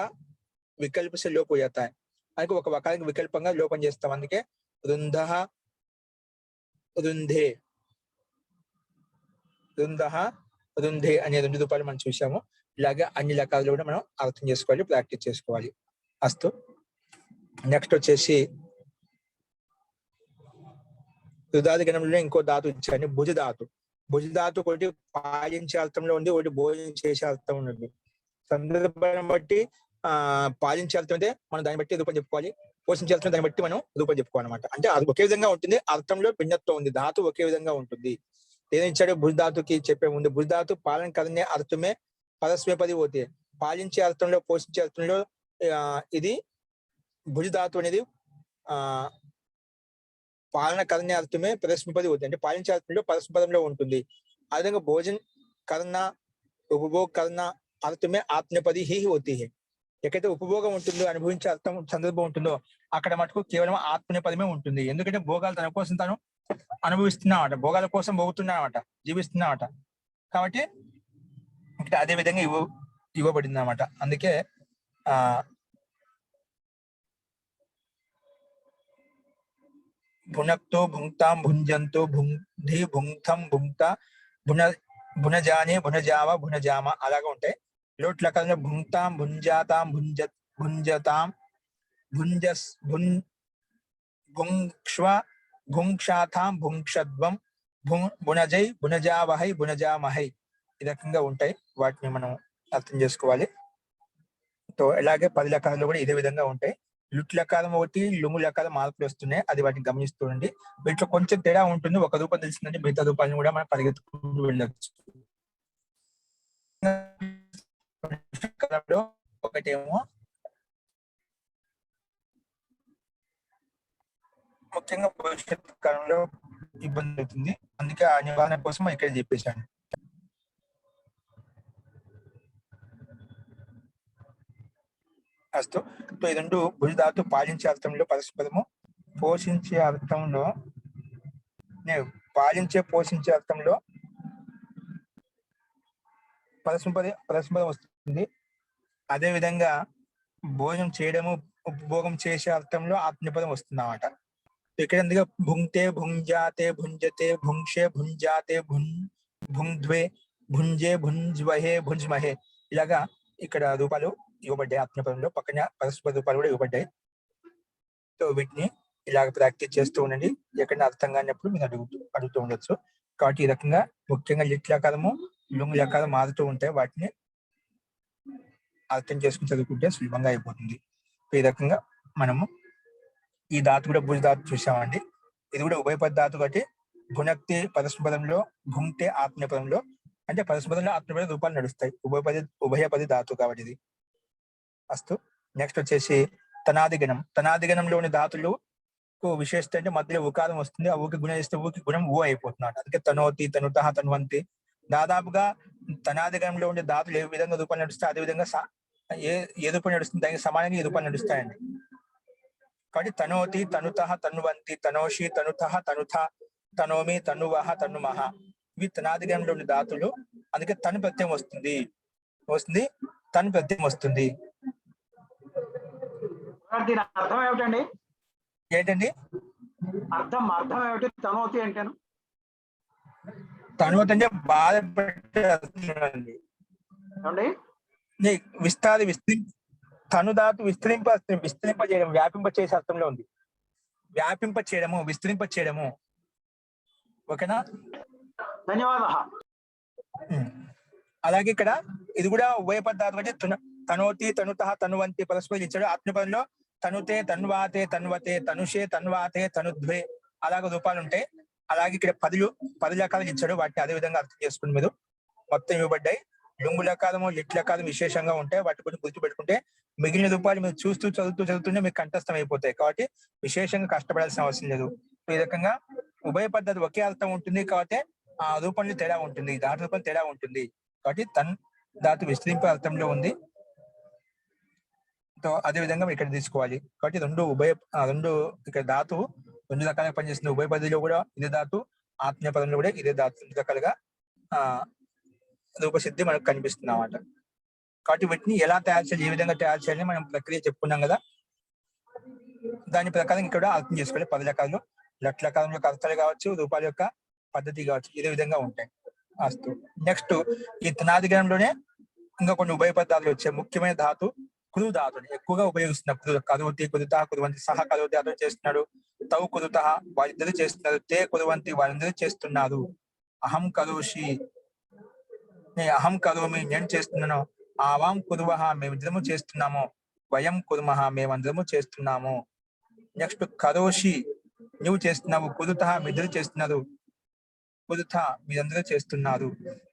వికల్ప से लोप हो जाता है. అందుకే ఒక వకారానికి వికల్పంగా లోపం చేస్తాం. అందుకే రుంధ రుంధే రుంధ రుంధే అనే 2 రూపాయలు మనం చూసాము. ఇలాగే అన్ని రకాలు కూడా మనం అర్థం చేసుకోవాలి, ప్రాక్టీస్ చేసుకోవాలి. అస్తు. నెక్స్ట్ వచ్చేసి రుదాది గణంలో ఇంకో ధాతు ఇచ్చాను, భుజ ధాతు. భుజ ధాతు ఒకటి పాలించే అర్థంలో ఉంది, ఒకటి భోజనం చేసే అర్థం ఉన్నది. సందర్భాన్ని బట్టి పాలించే అర్థం అయితే మనం దాన్ని బట్టి రూపం చెప్పుకోవాలి, పోషించే అర్థం దాన్ని బట్టి మనం రూపం చెప్పుకోవాలి అనమాట. అంటే అది ఒకే విధంగా ఉంటుంది, అర్థంలో భిన్నత్వం ఉంది, ధాతు ఒకే విధంగా ఉంటుంది. ఏదైనా ఇచ్చాడు భుజ ధాతుకి చెప్పే ముందు, భుజ ధాతు పాలన కరనే అర్థమే పరస్మేపది పోతే, పాలించే అర్థంలో పోషించే అర్థంలో ఇది భుజ ధాతు అనేది పాలన కరణ అర్థమే పరస్మపది అవుతుంది, అంటే పాలించే అర్థంలో పరస్మపదంలో ఉంటుంది. ఆ విధంగా భోజన్ కర్ణ ఉపభోగ కర్ణ అర్థమే ఆత్మపది హీ అవుతీ హై. ఎక్కడైతే ఉపభోగం ఉంటుందో, అనుభవించే అర్థం సందర్భం ఉంటుందో అక్కడ మటుకు కేవలం ఆత్మనేపదమే ఉంటుంది. ఎందుకంటే భోగాలు తన కోసం తను అనుభవిస్తున్నామట, భోగాల కోసం పోతున్నామట, జీవిస్తున్నామట. కాబట్టి ఇక్కడ అదే విధంగా ఇవ్వబడింది అనమాట. అందుకే భునక్తో భుంక్తాం భుంజంతో భుంధి భుంక్తం భుంక్త భునజానే భునజావ భునజామ అలాగా ఉంటాయి. లోట్ల కదంలో భుంక్తాం భుంజాతాం భుంజతాం భుంజస్ భుంక్ష్వ భుంక్షాతాం భుంక్షద్వం భునజై భునజావహై భునజామహై ఈ రకంగా ఉంటాయి. వాటిని మనం అర్థం చేసుకోవాలి. సో అలాగే 10 లకారాలు కూడా ఇదే విధంగా ఉంటాయి. లుట్ లకారం ఒకటి, లుంగు లకారం మార్పులు వస్తున్నాయి, అది వాటిని గమనిస్తుండండి. వీటిలో కొంచెం తేడా ఉంటుంది. ఒక రూపం తెలిసిందంటే మిగతా రూపాలను కూడా మనం పరిగెత్తుకుంటూ వెళ్ళచ్చు. ఒకటేమో ముఖ్యంగా భవిష్యత్ కాలంలో ఇబ్బంది అవుతుంది, అందుకే ఆ నివారణ కోసం ఇక్కడ చెప్పేశాను. అస్తు. సో ఈ 2 భుజ ధాతు పాలించే అర్థంలో పరస్పరము, పోషించే అర్థంలో పాలించే పోషించే అర్థంలో పరస్పరం వస్తుంది. అదే విధంగా భోజనం చేయడము ఉపభోగం చేసే అర్థంలో ఆత్మపదం వస్తుంది అన్నమాట. ఇక్కడ ఎందుకు భుంక్తే భుంజాతే భుంజతే భుంక్షే భుంజాతే భుంద్వే భుంజే భుంజ్వహే భుంజ్మహే ఇలాగా ఇక్కడ రూపాలు ఇవ్వబడ్డాయి. ఆత్మపదంలో పక్కన పరస్పర రూపాలు కూడా ఇవ్వబడ్డాయి. సో వీటిని ఇలాగ ప్రాక్టీస్ చేస్తూ ఉండండి. ఎక్కడైనా అర్థం కానప్పుడు మీరు అడుగుతూ ఉండొచ్చు. కాబట్టి ఈ రకంగా ముఖ్యంగా లిట్ లకారము లుంగ్ లకారం మారుతూ ఉంటాయి, వాటిని అర్థం చేసుకుని చదువుకుంటే సులభంగా అయిపోతుంది. ఈ రకంగా మనము ఈ ధాతు కూడా భుజ ధాతు చూసామండి. ఇది కూడా ఉభయపద ధాతు కాబట్టి భునక్తి పరస్పదంలో, భుంక్తే ఆత్మపదంలో, అంటే పరస్పదంలో ఆత్మపద రూపాలు నడుస్తాయి. ఉభయపది ధాతు కాబట్టి ఇది. అస్తు. నెక్స్ట్ వచ్చేసి తనాదిగణం. తనాదిగణంలోని ధాతులు విశేషత అంటే మధ్యలో ఉకారం వస్తుంది, ఆ ఊకి గుణం చేస్తే ఊకి గుణం ఊ అయిపోతున్నాడు. అందుకే తనోతి తనుత తన్వంతి. దాదాపుగా తనాదిగణంలో ఉండే ధాతులు ఏ విధంగా రూపాలు నడుస్తాయి అదే విధంగా ఏ రూపం నడుస్తుంది దానికి సమానంగా ఈ రూపాలు నడుస్తాయండి. కాబట్టి తనోతి తనుత తన్వంతి తనోషి తనుత తనుథ తనోమి తనువహ తనుమహ ఇవి తనాదిగణంలో ఉండే ధాతులు. అందుకే తను ప్రత్యయం వస్తుంది తను ప్రత్యయం వస్తుంది. దీని అర్థం ఏమిటండి? ఏంటండి అర్థం ఏమిటి? తనోతి అంటేను తనువతి అంటే బాధపెట్టే అర్థండి. తనుధాతు విస్తరింప చేయడం, వ్యాపింప చేసే అర్థంలో ఉంది. వ్యాపింప చేయడము, విస్తరింప చేయడము. ఓకేనా? ధన్యవాదాలు. అలాగే ఇక్కడ ఇది కూడా ఉభయపద ధాతు అంటే తనోతి తనుత తనువంతి పరస్పరం ఇచ్చాడు. ఆత్మపదంలో తనుతే తన్వాతే తన్వతే తనుషే తన్వాతే తనుద్వే అలాగే రూపాలు ఉంటాయి. అలాగే ఇక్కడ 10 లకాలు ఇచ్చాడు, వాటిని అదే విధంగా అర్థం చేసుకుని మీరు మొత్తం ఇవ్వబడ్డాయి. లుంగు లకారము లిట్ లకారం విశేషంగా ఉంటాయి, వాటి గురించి గుర్తుపెట్టుకుంటే మిగిలిన రూపాయలు మీరు చూస్తూ చదువుతుంటే మీకు కంఠస్థం అయిపోతాయి. కాబట్టి విశేషంగా కష్టపడాల్సిన అవసరం లేదు. ఈ రకంగా ఉభయ పద్ధతి ఒకే అర్థం ఉంటుంది కాబట్టి ఆ రూపంలో తేడా ఉంటుంది, ధాతు రూపం తేడా ఉంటుంది. కాబట్టి తన్ ధాతు విస్తరింపు అర్థంలో ఉంది. సో అదే విధంగా ఇక్కడ తీసుకోవాలి. కాబట్టి రెండు ఇక్కడ ధాతువు రెండు రకాలుగా పనిచేస్తుంది. ఉభయ పదిలో కూడా ఇదే ధాతు, ఆత్మీయ పదంలో కూడా ఇదే ధాతు, రెండు రకాలుగా ఆ రూపసిద్ధి మనకు కనిపిస్తుంది అన్నమాట. కాబట్టి వీటిని ఎలా తయారు చేయాలి, ఏ విధంగా తయారు చేయాలని మనం ప్రక్రియ చెప్పుకున్నాం కదా. దాని ప్రకారం ఇక్కడ అర్థం చేసుకోవాలి. 10 రకాలు, లట్లకారం యొక్క అర్థాలు కావచ్చు, రూపాల యొక్క పద్ధతి కావచ్చు, ఇదే విధంగా ఉంటాయి. అస్తు. నెక్స్ట్ ఈ తనాదిగణంలోనే ఇంకా కొన్ని ఉభయ పదాలు వచ్చాయి. ముఖ్యమైన ధాతు కురు ధాతుని ఎక్కువగా ఉపయోగిస్తున్నారు. కరువతి, కురుత, కురువంతి, సహ కరువతి అతను చేస్తున్నాడు. తౌ కురుత వాళ్ళిద్దరు చేస్తున్నారు. తే కురువంతి వాళ్ళిద్దరు చేస్తున్నారు. అహం కరోషి అహం కరోమి నేను చేస్తున్నాను. ఆవాం కురువహ మేమిద్దరము చేస్తున్నాము. వయం కుర్మహ మేమందరము చేస్తున్నాము. నెక్స్ట్ కరోషి నువ్వు చేస్తున్నావు. కురుత మీద్దరు చేస్తున్నారు. కురుత మీరందరూ చేస్తున్నారు.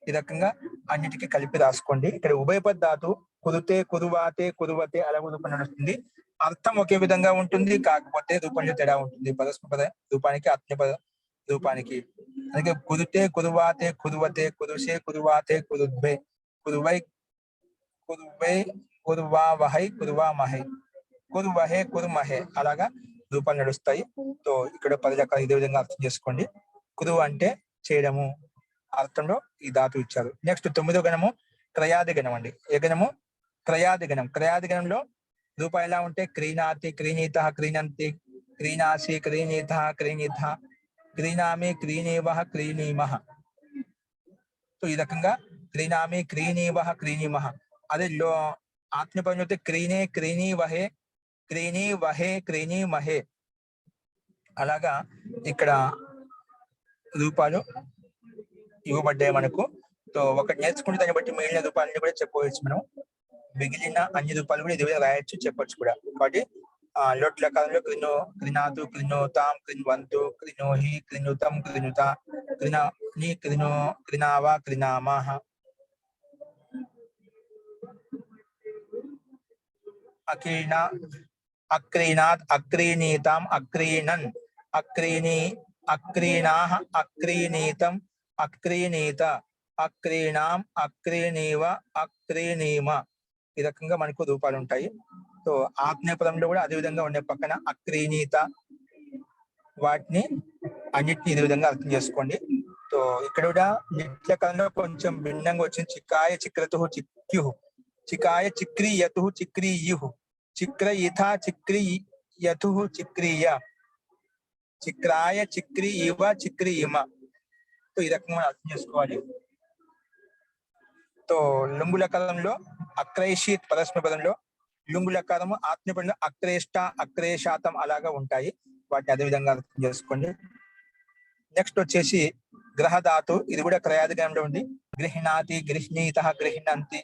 ఈ రకంగా అన్నిటికీ కలిపి రాసుకోండి. ఇక్కడ ఉభయపద ధాతు కురుతే, కురువాతే, కురువతే అలా రూపం నడుస్తుంది. అర్థం ఒకే విధంగా ఉంటుంది, కాకపోతే రూపంలో తేడా ఉంటుంది. పరస్పర రూపానికి, ఆత్మీయపద రూపానికి. అందుకే కురుతే, కురువాతే, కురువతే, కురుషే, కురువాతే, కురుద్వే, కురువై, కురువై, కురువావహై, కురువామహై, కురువహే, కురుమహే అలాగా రూపాలు నడుస్తాయి. సో ఇక్కడ 10 రకాలు ఇదే విధంగా అర్థం చేసుకోండి. కురు అంటే చేయడము అర్థంలో ఈ ధాతు ఇచ్చారు. నెక్స్ట్ 9వ గణము క్రయాది గణం అండి. ఏ గణము? క్రయాది గణం. క్రయాది గణంలో రూపాలు ఎలా ఉంటే క్రీణాతి, క్రీణీత, క్రీణంతి, క్రీణాసి, క్రీణీత, క్రీణీత, క్రీణామి, క్రీణీవహ, క్రీణీమహ. సో ఈ రకంగా క్రీణామి, క్రీణీవహ, క్రీణీమహ. అదే ఆత్మీయపదం అయితే క్రీణే, క్రీణీవహే, క్రీణీవహే, క్రీణీమహే. అలాగా ఇక్కడ రూపాలు ఇవ్వబడ్డాయి మనకు. సో ఒకటి నేర్చుకుంటే దాన్ని బట్టి మిగిలిన రూపాలని కూడా చెప్పుకోవచ్చు. మనం మిగిలిన అన్ని రూపాలు కూడా ఇదే విధంగా రాయొచ్చు, చెప్పొచ్చు కూడా. కాబట్టి లోట్ల కాలంలో క్రినో, క్రినాతు, క్రినోతాం, క్రిన్వంతు, క్రినోహి, క్రినుతం, క్రినుత, క్రినాని, క్రినో, క్రినావా, క్రినామాహ. అక్రీణ, అక్రీణాత్, అక్రీణీతాం, అక్రీణన్, అక్రీణి, అక్రీణాహ, అక్రీణీతం, అక్రీణీత, అక్రీణాం, అక్రీణీవ, అక్రీణీమ. ఈ రకంగా మనకు రూపాలు ఉంటాయి. సో ఆత్మీయ పదంలో కూడా అదే విధంగా ఉండే పక్కన అక్రీణీత, వాటిని అన్నిటిని ఇదే విధంగా అర్థం చేసుకోండి. సో ఇక్కడ కూడా నిత్య కాలంలో కొంచెం భిన్నంగా వచ్చింది. చికాయ, చిక్రతు, చిక్యు, చికాయ, చిక్రియతు, చిక్రియు, చిక్రయిథ, చిక్రియతు, చిక్రియ, చిక్రాయ, చిక్రియివ, చిక్రియిమ. సో ఈ రకంగా అర్థం చేసుకోవాలి. సో లుంగుల కాలంలో అక్రైషిత్ పరస్మ పదంలో, లుంగుల కాలము ఆత్మీయ పదంలో అక్రేష్ట, అక్రేషాతం అలాగా ఉంటాయి. వాటిని అదే విధంగా అర్థం చేసుకోండి. నెక్స్ట్ వచ్చేసి గ్రహధాతు. ఇది కూడా క్రయాదిగణంలో ఉంది. గృహ్ణాతి, గృహ్ణీత, గృహ్ణంతి.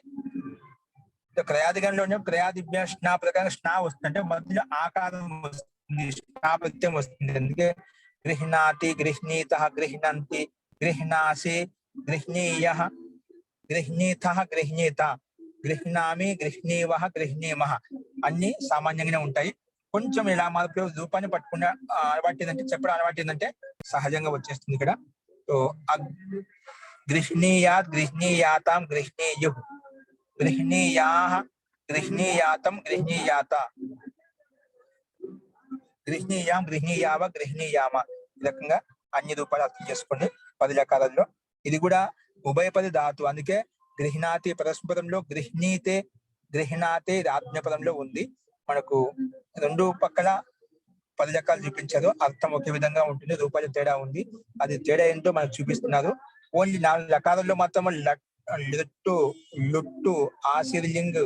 క్రయాదిగణంలోనే క్రయాదిభ్య స్నా ప్రకారం స్నా వస్తుంది, అంటే మధ్యలో ఆకారం వస్తుంది, స్నా ప్రత్యయం వస్తుంది. అందుకే గృహ్ణాతి, గృహ్ణీత, గృహ్ణంతి, గృహ్ణాసి, గృహ్ణీయ, గృహ్ణీత, గృహ్ణీత, గృహ్ణామి, గృహ్ణీవహ, గృహ్ణీమహ అన్ని సామాన్యంగానే ఉంటాయి. కొంచెం ఇలా మార్పు రూపాన్ని పట్టుకున్న అలవాటు ఏంటంటే, చెప్పడం అలవాటు ఏంటంటే సహజంగా వచ్చేస్తుంది ఇక్కడ. సో గృహ్ణీయాత్, గృహ్ణీయాతాం, గృహ్ణీయు, గృహ్ణీయాహ, గృహ్ణీయాతం, గృహ్ణీయాత, గృహ్ణీయాం, గృహ్ణీయావ, గృహ్ణీయామ. ఈ రకంగా అన్ని రూపాలు అర్థం చేసుకోండి 10 రకాలలో. ఇది కూడా ఉభయపది ధాతు. అందుకే గృహ్ణాతి పరస్పరంలో గృహ్ణీతే, గృహ్ణాతే ఆత్మీయపదంలో ఉంది. మనకు రెండు పక్కల 10 రకాలు చూపించారు. అర్థం ఒకే విధంగా ఉంటుంది, రూపాయలు తేడా ఉంది. అది తేడా ఏంటో మనకు చూపిస్తున్నారు. ఓన్లీ 4 రకాలలో మాత్రం లొట్టు, లుట్టు, ఆశీర్లింగ్,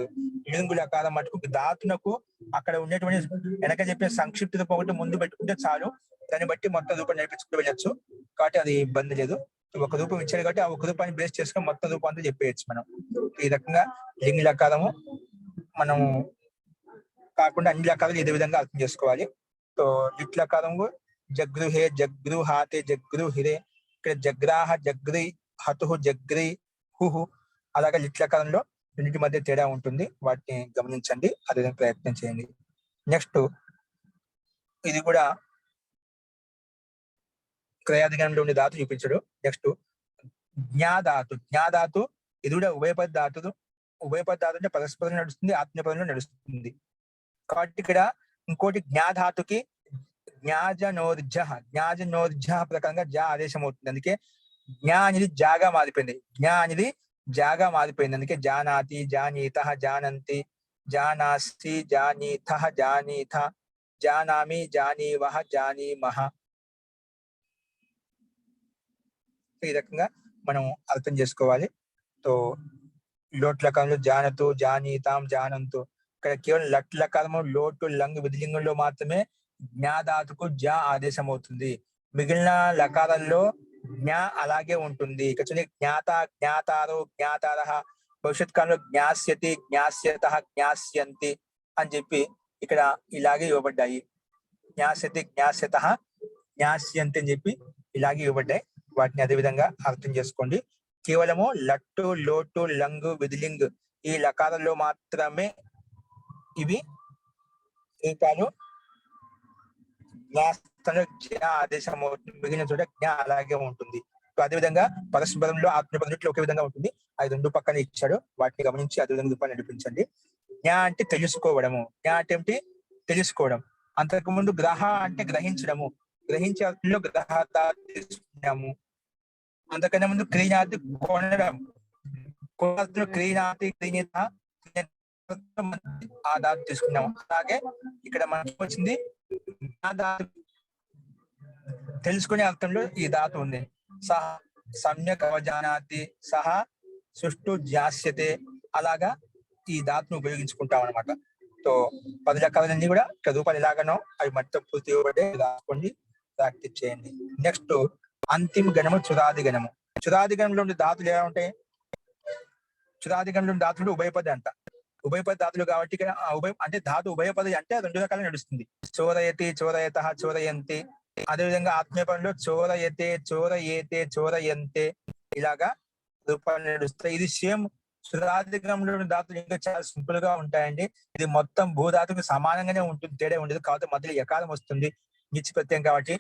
లింగు లకారం మటుకు ధాతునకు అక్కడ ఉండేటువంటి వెనక చెప్పే సంక్షిప్త రూపం ఒకటి ముందు పెట్టుకుంటే చాలు. దాన్ని బట్టి మొత్తం రూపం నేర్పించుకుంటూ వెళ్ళచ్చు. కాబట్టి అది ఇబ్బంది లేదు. ఒక రూపం ఇచ్చాడు కాబట్టి ఆ ఒక రూపాన్ని బేస్ చేసుకొని మొత్తం రూపం అంతా చెప్పేయచ్చు మనం. ఈ రకంగా లింగ లకారము మనము కాకుండా అన్ని రకాలు ఇదే విధంగా అర్థం చేసుకోవాలి. సో లిట్ లకారము జగృహే, జగృహాతే, జగృహిరే. ఇక్కడ జగ్రాహ, జగ్రి, హతు, జగ్రి, హుహు. అలాగే లిట్ లకారంలో రెండింటి మధ్య తేడా ఉంటుంది. వాటిని గమనించండి, అదే ప్రయత్నం చేయండి. నెక్స్ట్ ఇది కూడా క్రయాదిగణంలో ఉండే ధాతు చూపించడు. నెక్స్ట్ జ్ఞాధాతు. జ్ఞాధాతు ఇది కూడా ఉభయపద ధాతులు. ఉభయపద ధాతు అంటే పరస్పరం నడుస్తుంది, ఆత్మీయపదంలో నడుస్తుంది. కాబట్టి ఇక్కడ ఇంకోటి జ్ఞాధాతుకి జ్ఞాజనోర్జ ప్రకారంగా జా ఆదేశం అవుతుంది. అందుకే జ్ఞా అనేది జాగా మారిపోయింది. జ్ఞా అనేది జాగా మారిపోయింది. అందుకే జానాతి, జానీత, జానంతి, జానాసి, జానీత, జానీథ, జానామి, జానీవహ, జానీమహ. ఈ రకంగా మనం అర్థం చేసుకోవాలి. తో లోట్ లకారంలో జానతు, జానీతాం, జానంతు. ఇక్కడ కేవలం లట్ లకారము లోటు లంగ్ విధిలింగంలో మాత్రమే జ్ఞాధాతుకు జా ఆదేశం అవుతుంది. మిగిలిన లకారాల్లో జ్ఞా అలాగే ఉంటుంది. ఇక్కడ చూడండి జ్ఞాత, జ్ఞాతారు, జ్ఞాతారహ. భవిష్యత్ కాలంలో జ్ఞాస్యతి, జ్ఞాస్యత, జ్ఞాస్యంతి అని చెప్పి ఇక్కడ ఇలాగే ఇవ్వబడ్డాయి. జ్ఞాస్యతి, జ్ఞాస్యత, జ్ఞాస్యంతి అని చెప్పి ఇలాగే ఇవ్వబడ్డాయి. వాటిని అదే విధంగా అర్థం చేసుకోండి. కేవలము లట్టు, లోటు, లంగు, విధిలింగ్ ఈ లకారంలో మాత్రమే ఇవి రూపాలు జ్ఞాస్థంలో జ్ఞా ఆదేశం అవుతుంది. మిగిలిన చోట జ్ఞా అలాగే ఉంటుంది. అదేవిధంగా పరస్పరంలో ఆత్మపదంలో ఒకే విధంగా ఉంటుంది. అది రెండు పక్కన ఇచ్చాడు. వాటిని గమనించి అదే విధంగా రూపాన్ని నడిపించండి. జ్ఞా అంటే తెలుసుకోవడము. జ్ఞా అంటే ఏమిటి? తెలుసుకోవడం. అంతకుముందు గ్రహ అంటే గ్రహించడము. గ్రహించే అర్థంలో గ్రహత తీసుకున్నాము. అంతకన్నా ముందు క్రీనాతి కొనడం. క్రీనాతి, క్రీనిత ఆ ధాతు తీసుకున్నాము. అలాగే ఇక్కడ మనకి వచ్చింది తెలుసుకునే అర్థంలో ఈ ధాతు ఉంది. సహ సమ్యక్ అవజానాతి, సహా సుష్టు జాస్యతే. అలాగా ఈ ధాతును ఉపయోగించుకుంటాం అనమాట. సో 10 లకాలన్నీ కూడా రూపాయలు ఎలాగనో అవి మొత్తం పూర్తి ఇవ్వబడే రాసుకోండి, ప్రాక్టీస్ చేయండి. నెక్స్ట్ అంతిమ గణము చురాది గణము. చురాది గణంలో ఉండే ధాతులు ఎలా ఉంటాయి? చురాది గణంలో ఉండే ధాతులు ఉభయపద అంట. ఉభయపద ధాతులు కాబట్టి ఇక్కడ ఉభయ అంటే ధాతు ఉభయపద అంటే 2 రకాలు నడుస్తుంది. చోరయతి, చోరయత, చోరయంతి. అదేవిధంగా ఆత్మీయపదంలో చోరయతే, చోరయేతే, చోరయంతే ఇలాగా రూపాలు నడుస్తాయి. ఇది సేమ్ చురాదిగంలో ధాతులు ఇంకా చాలా సింపుల్ గా ఉంటాయండి. ఇది మొత్తం భూధాతుకు సమానంగానే ఉంటుంది, తేడా ఉండదు. కాబట్టి మధ్యలో యకారం వస్తుంది, నిచ్చి ప్రత్యయం కాబట్టి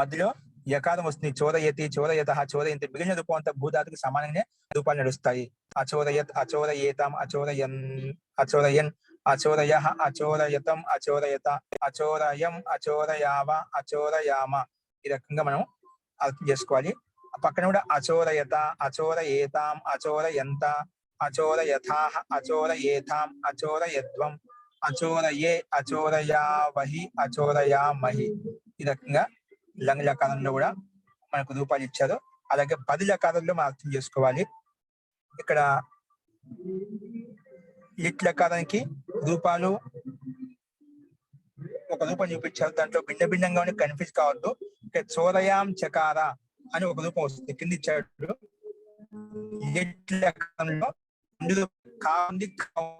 మధ్యలో యకారం వస్తుంది. చోరయతి, చోరయత, చోరయంతి. మిగిలిన రూపం అంతా భూధాతుకు సమానంగానే రూపాలు నడుస్తాయి. అచోరయత్, అచోరయేతాం, అచోరయన్, అచోరయన్, అచోరయ, అచోరయతం, అచోరయత, అచోరయం, అచోరయావ, అచోరయామ. ఈ రకంగా మనం అర్థం చేసుకోవాలి. పక్కన కూడా అచోరయత, అచోరయేతాం, అచోరయంత, అచోరయథా, అచోరయేథాం, అచోరయధ్వం, అచోరయే, అచోరయావహి, అచోరయామహి. ఈ రకంగా లంగ్ లకారంలో కూడా మనకు రూపాలు ఇచ్చారు. అలాగే 10 లకారంలో మనం అర్థం చేసుకోవాలి. ఇక్కడ లిట్ లకారానికి రూపాలు ఒక రూపం చూపించారు. దాంట్లో భిన్న భిన్నంగా కన్ఫ్యూజ్ కావద్దు. ఇక్కడ చోరయాం చకార అని ఒక రూపం వస్తుంది, కింద ఇచ్చాడు. లిట్ లకారంలో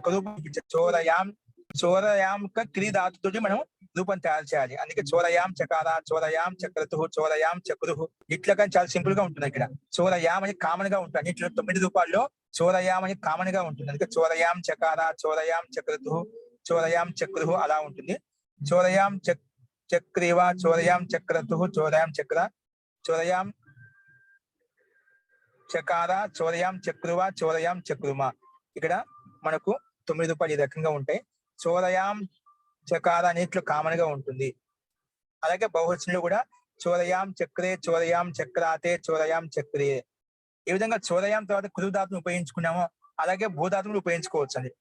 ఒక రూపం చూపించారు. చోరయాం, చోరయాం క్రీ ధాతుతోటి మనం రూపం తయారు చేయాలి. అందుకే చోరయాం చకార, చోరయాం చక్రతు, చోరయాం చక్రుహు. ఇట్లా కానీ చాలా సింపుల్ గా ఉంటుంది. ఇక్కడ చోరయాం అని కామన్ గా ఉంటుంది. ఇట్లా 9 రూపాల్లో చోరయాం అని కామన్ గా ఉంటుంది. అందుకే చోరయాం చకార, చోరయాం చక్రతు, చోరయాం చక్రుహు అలా ఉంటుంది. చోరయాం చక్రీవ, చోరయాం చక్రతు, చోరయాం చక్ర, చోరయాం చకార, చోరయాం చక్రువ, చోరయాం చక్రుమ. ఇక్కడ మనకు 9 రూపాయలు ఈ రకంగా ఉంటాయి. చోరయాం చకార అన్నిట్లో కామన్ గా ఉంటుంది. అలాగే బహువచనంలో కూడా చోరయాం చక్రే, చోరయాం చక్రాతే, చోరయాం చక్రే. ఈ విధంగా చోరయాం తర్వాత కృధాతును ఉపయోగించుకున్నామో అలాగే భూధాతును ఉపయోగించుకోవచ్చు అండి.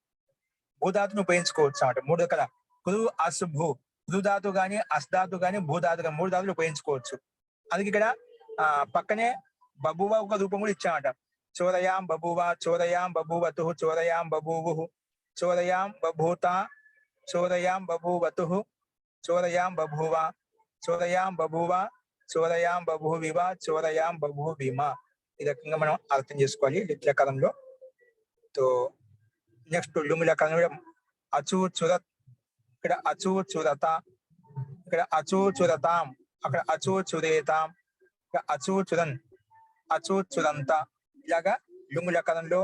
భూధాతును ఉపయోగించుకోవచ్చు అన్నమాట. 3 రకాల కృ, అస్, భూ. కృధాతు గాని, అస్ధాతు గాని, భూధాతు గాని 3 ధాతులు ఉపయోగించుకోవచ్చు. అందుకే ఇక్కడ పక్కనే బభువ ఒక రూపం కూడా ఇచ్చామట. చోరయాం బభువ, చోరయాం బభూవతు, చోరయాం బభూవు, చోరయాం బభూత, చోరయాం బభూవతు, చోరయాం బభూవ, చోరయాం బభూవ, చోరయాం బభూవివ, చోరయాం బభూవిమ. ఈ రకంగా మనం అర్థం చేసుకోవాలి లిట్ లకారంలో. తో నెక్స్ట్ లుంగ్ లకారంలో అచూ చురత్, ఇక్కడ అచూ చురత, ఇక్కడ అచూ చురతాం, అక్కడ అచూ చురేతాం, ఇక్కడ అచూ చురన్, అచూ చురంత. ఇలాగా లుంగ్ లకారంలో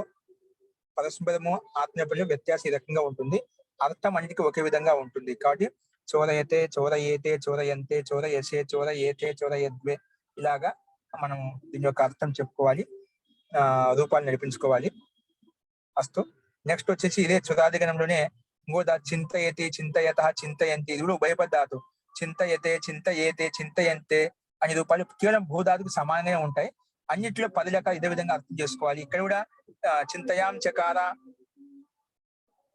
పరస్పరము ఆత్మీయపదంలో వ్యత్యాసం ఈ రకంగా ఉంటుంది. అర్థం అన్నిటికీ ఒకే విధంగా ఉంటుంది. కాబట్టి చోరయతే, చోరయేతే, చోరయంతే, చోరయసే, చోరయేతే, చోరయద్వే ఇలాగా మనం దీని యొక్క అర్థం చెప్పుకోవాలి. రూపాలు నడిపించుకోవాలి. అస్తు. నెక్స్ట్ వచ్చేసి ఇదే చురాదిగణంలోనే ఇంకో చింతయతి, చింతయత, చింతయంతి, ఇది కూడా ఉభయపద ధాతు. చింతయతే, చింతయేతే, చింతయంతే అనే రూపాలు కేవలం భూధాతుకు సమానంగానే ఉంటాయి. అన్నిట్లో 10 రకాలు ఇదే విధంగా అర్థం చేసుకోవాలి. ఇక్కడ కూడా చింతయాం చకార,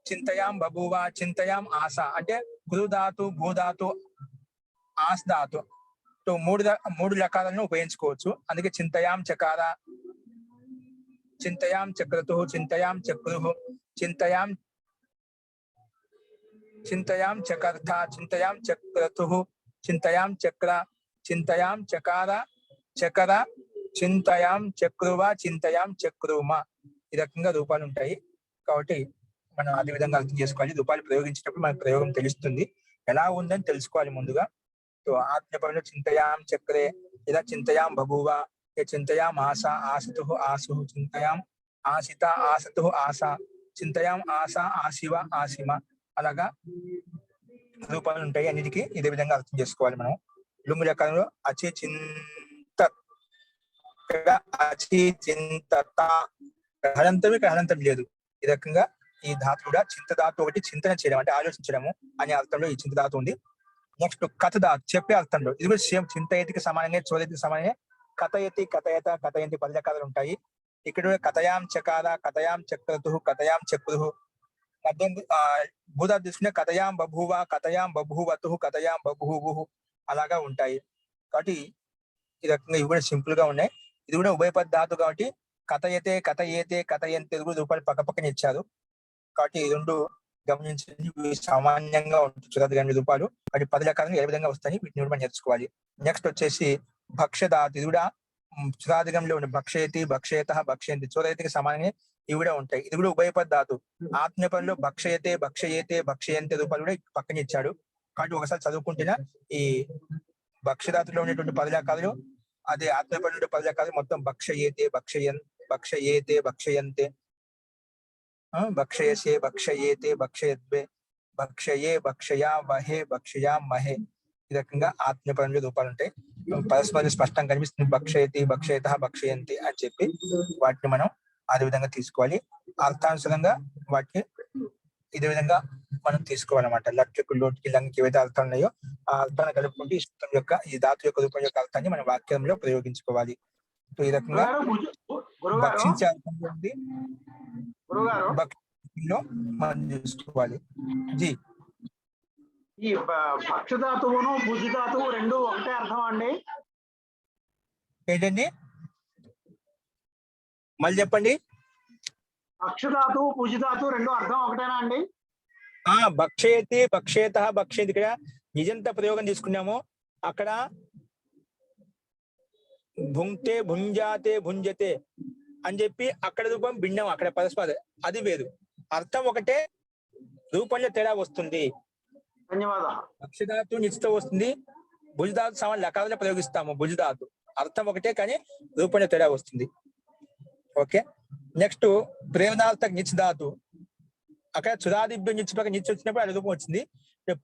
చింతయాం బభూవ, చింతయాం ఆస అంటే గురుధాతు, భూధాతు, ఆస్ ధాతు మూడు రకాలను ఉపయోగించుకోవచ్చు. అందుకే చింతయాం చకార, చింతయాం చక్రతు, చింతయాం చక్రు, చింతయాం చకర్థ, చింతయాం చక్రతు, చింతయాం చక్ర, చింతయాం చకార, చకర, చింతయాం చక్రువ, చింతయాం చక్రుమ ఈ రకంగా రూపాలు ఉంటాయి. కాబట్టి మనం అదే విధంగా అర్థం చేసుకోవాలి. రూపాలు ప్రయోగించేటప్పుడు మనకు ప్రయోగం తెలుస్తుంది, ఎలా ఉందని తెలుసుకోవాలి ముందుగా. సో ఆత్మపరంలో చింతయాం చక్రే, ఇలా చింతయాం బభూవ, చింతయాం ఆస, ఆసతు ఆసు, చింతయాం ఆసిత, ఆసతు ఆస, చింతయాం ఆస, ఆశివ, ఆసిమ అలాగా రూపాలు ఉంటాయి. అన్నిటికీ ఇదే విధంగా అర్థం చేసుకోవాలి మనం. లుంగు రకాలంలో అచి చింత, అచి చింతత, హరంతం ఇక్కడ హరంతం లేదు. ఈ రకంగా ఈ ధాతు కూడా చింత ధాతు ఒకటి చింతన చేయడం అంటే ఆలోచించడము అనే అర్థంలో ఈ చింత ధాతు ఉంది. నెక్స్ట్ కథ ధాతు చెప్పే అర్థంలో ఇది కూడా సేమ్ చింతయతికి సమానంగా చోదయతికి సమానంగా కథయతి, కథయత, కథయంతి 10 రకాలు ఉంటాయి. ఇక్కడ కథయాం చకార, కథయాం చక్రతు, కథయాం చక్రు, భూధాతు తీసుకునే కథయాం బభూవ, కథయాం బభూవతు, కథయాం బభూవు అలాగా ఉంటాయి. కాబట్టి ఈ రకంగా ఇవి కూడా సింపుల్ గా ఉన్నాయి. ఇది కూడా ఉభయపద ధాతు కాబట్టి కథయతే, కథయేతే, కథయంతే కూడా రూపాయలు పక్కపక్కన ఇచ్చారు. కాబట్టి ఈ రెండు గమనించండి, సామాన్యంగా ఉంటుంది. చురాది 8 రూపాయలు వాటి 10 రకాలను ఏ విధంగా వస్తాయి వీటిని కూడా నేర్చుకోవాలి. నెక్స్ట్ వచ్చేసి భక్ష్యధాతు, ఇది కూడా చురాదిగంలో ఉండే భక్షయతి, భక్షయత, భక్షయంతి చోదయతికి సమానంగా ఇవి కూడా ఉంటాయి. ఇది కూడా ఉభయపద ధాతు. ఆత్మపదంలో భక్షయతే, భక్షయేతే, భక్షయంతే రూపాయలు కూడా పక్కన ఇచ్చాడు. కాబట్టి ఒకసారి చదువుకుంటేనే ఈ భక్ష్యధాతులో ఉండేటువంటి 10 రకాలు, అదే ఆత్మపదంలో 10 రకాలు మొత్తం భక్షయేతే, భక్షయేతే, భక్షయంతే, భక్షయసే, భక్షయేతే, భక్షయద్వే, భక్షయే, భక్షయా వహే, భక్షయా మహే ఈ రకంగా ఆత్మపదంలో రూపాలు ఉంటాయి. పరస్పరం స్పష్టంగా కనిపిస్తుంది భక్షయతి, భక్షయత, భక్షయంతి అని చెప్పి వాటిని మనం అదే విధంగా తీసుకోవాలి. అర్థానుసారంగా వాటిని ఇదే విధంగా మనం తీసుకోవాలన్నమాట. లక్ష్యకు, లోటుకి, లంకి ఏవైతే అర్థాలు ఉన్నాయో ఆ అర్థాన్ని కలుపుకుంటూ ఈ సూత్రం యొక్క ఈ ధాతు యొక్క రూపం యొక్క అర్థాన్ని మన వాక్యంలో ప్రయోగించుకోవాలి. సో ఈ రకంగా భక్షించే అర్థంలో ఉంది, భక్షలో మనం చూసుకోవాలి. జీ ఈ భక్షధాతువును భుజిధాతువు రెండు ఒకటే అర్థం అండి? ఏంటండి మళ్ళీ చెప్పండి. భక్షధాతువు, భుజిధాతువు రెండు అర్థం ఒకటేనా అండి? భక్షయతి, భక్షయత, భక్షయతి ఇక్కడ నిజంత ప్రయోగం తీసుకున్నాము. అక్కడ భుంక్తే, భుంజాతే, భుంజతే అని చెప్పి అక్కడ రూపం భిన్నం, అక్కడ పరస్పర అది వేరు. అర్థం ఒకటే, రూపంలో తేడా వస్తుంది. ధన్యవాదాలు. భక్షధాతు నిశ్చిత వస్తుంది, భుజధాతు సమాన లకారంలో ప్రయోగిస్తాము. భుజధాతు అర్థం ఒకటే కానీ రూపంలో తేడా వస్తుంది. ఓకే. నెక్స్ట్ ప్రేరణార్థక నిశ్చిధాతు, అక్కడ చురాదిభ్యం నిత్యపక్క నిత్య వచ్చినప్పుడు అది రూపం వచ్చింది.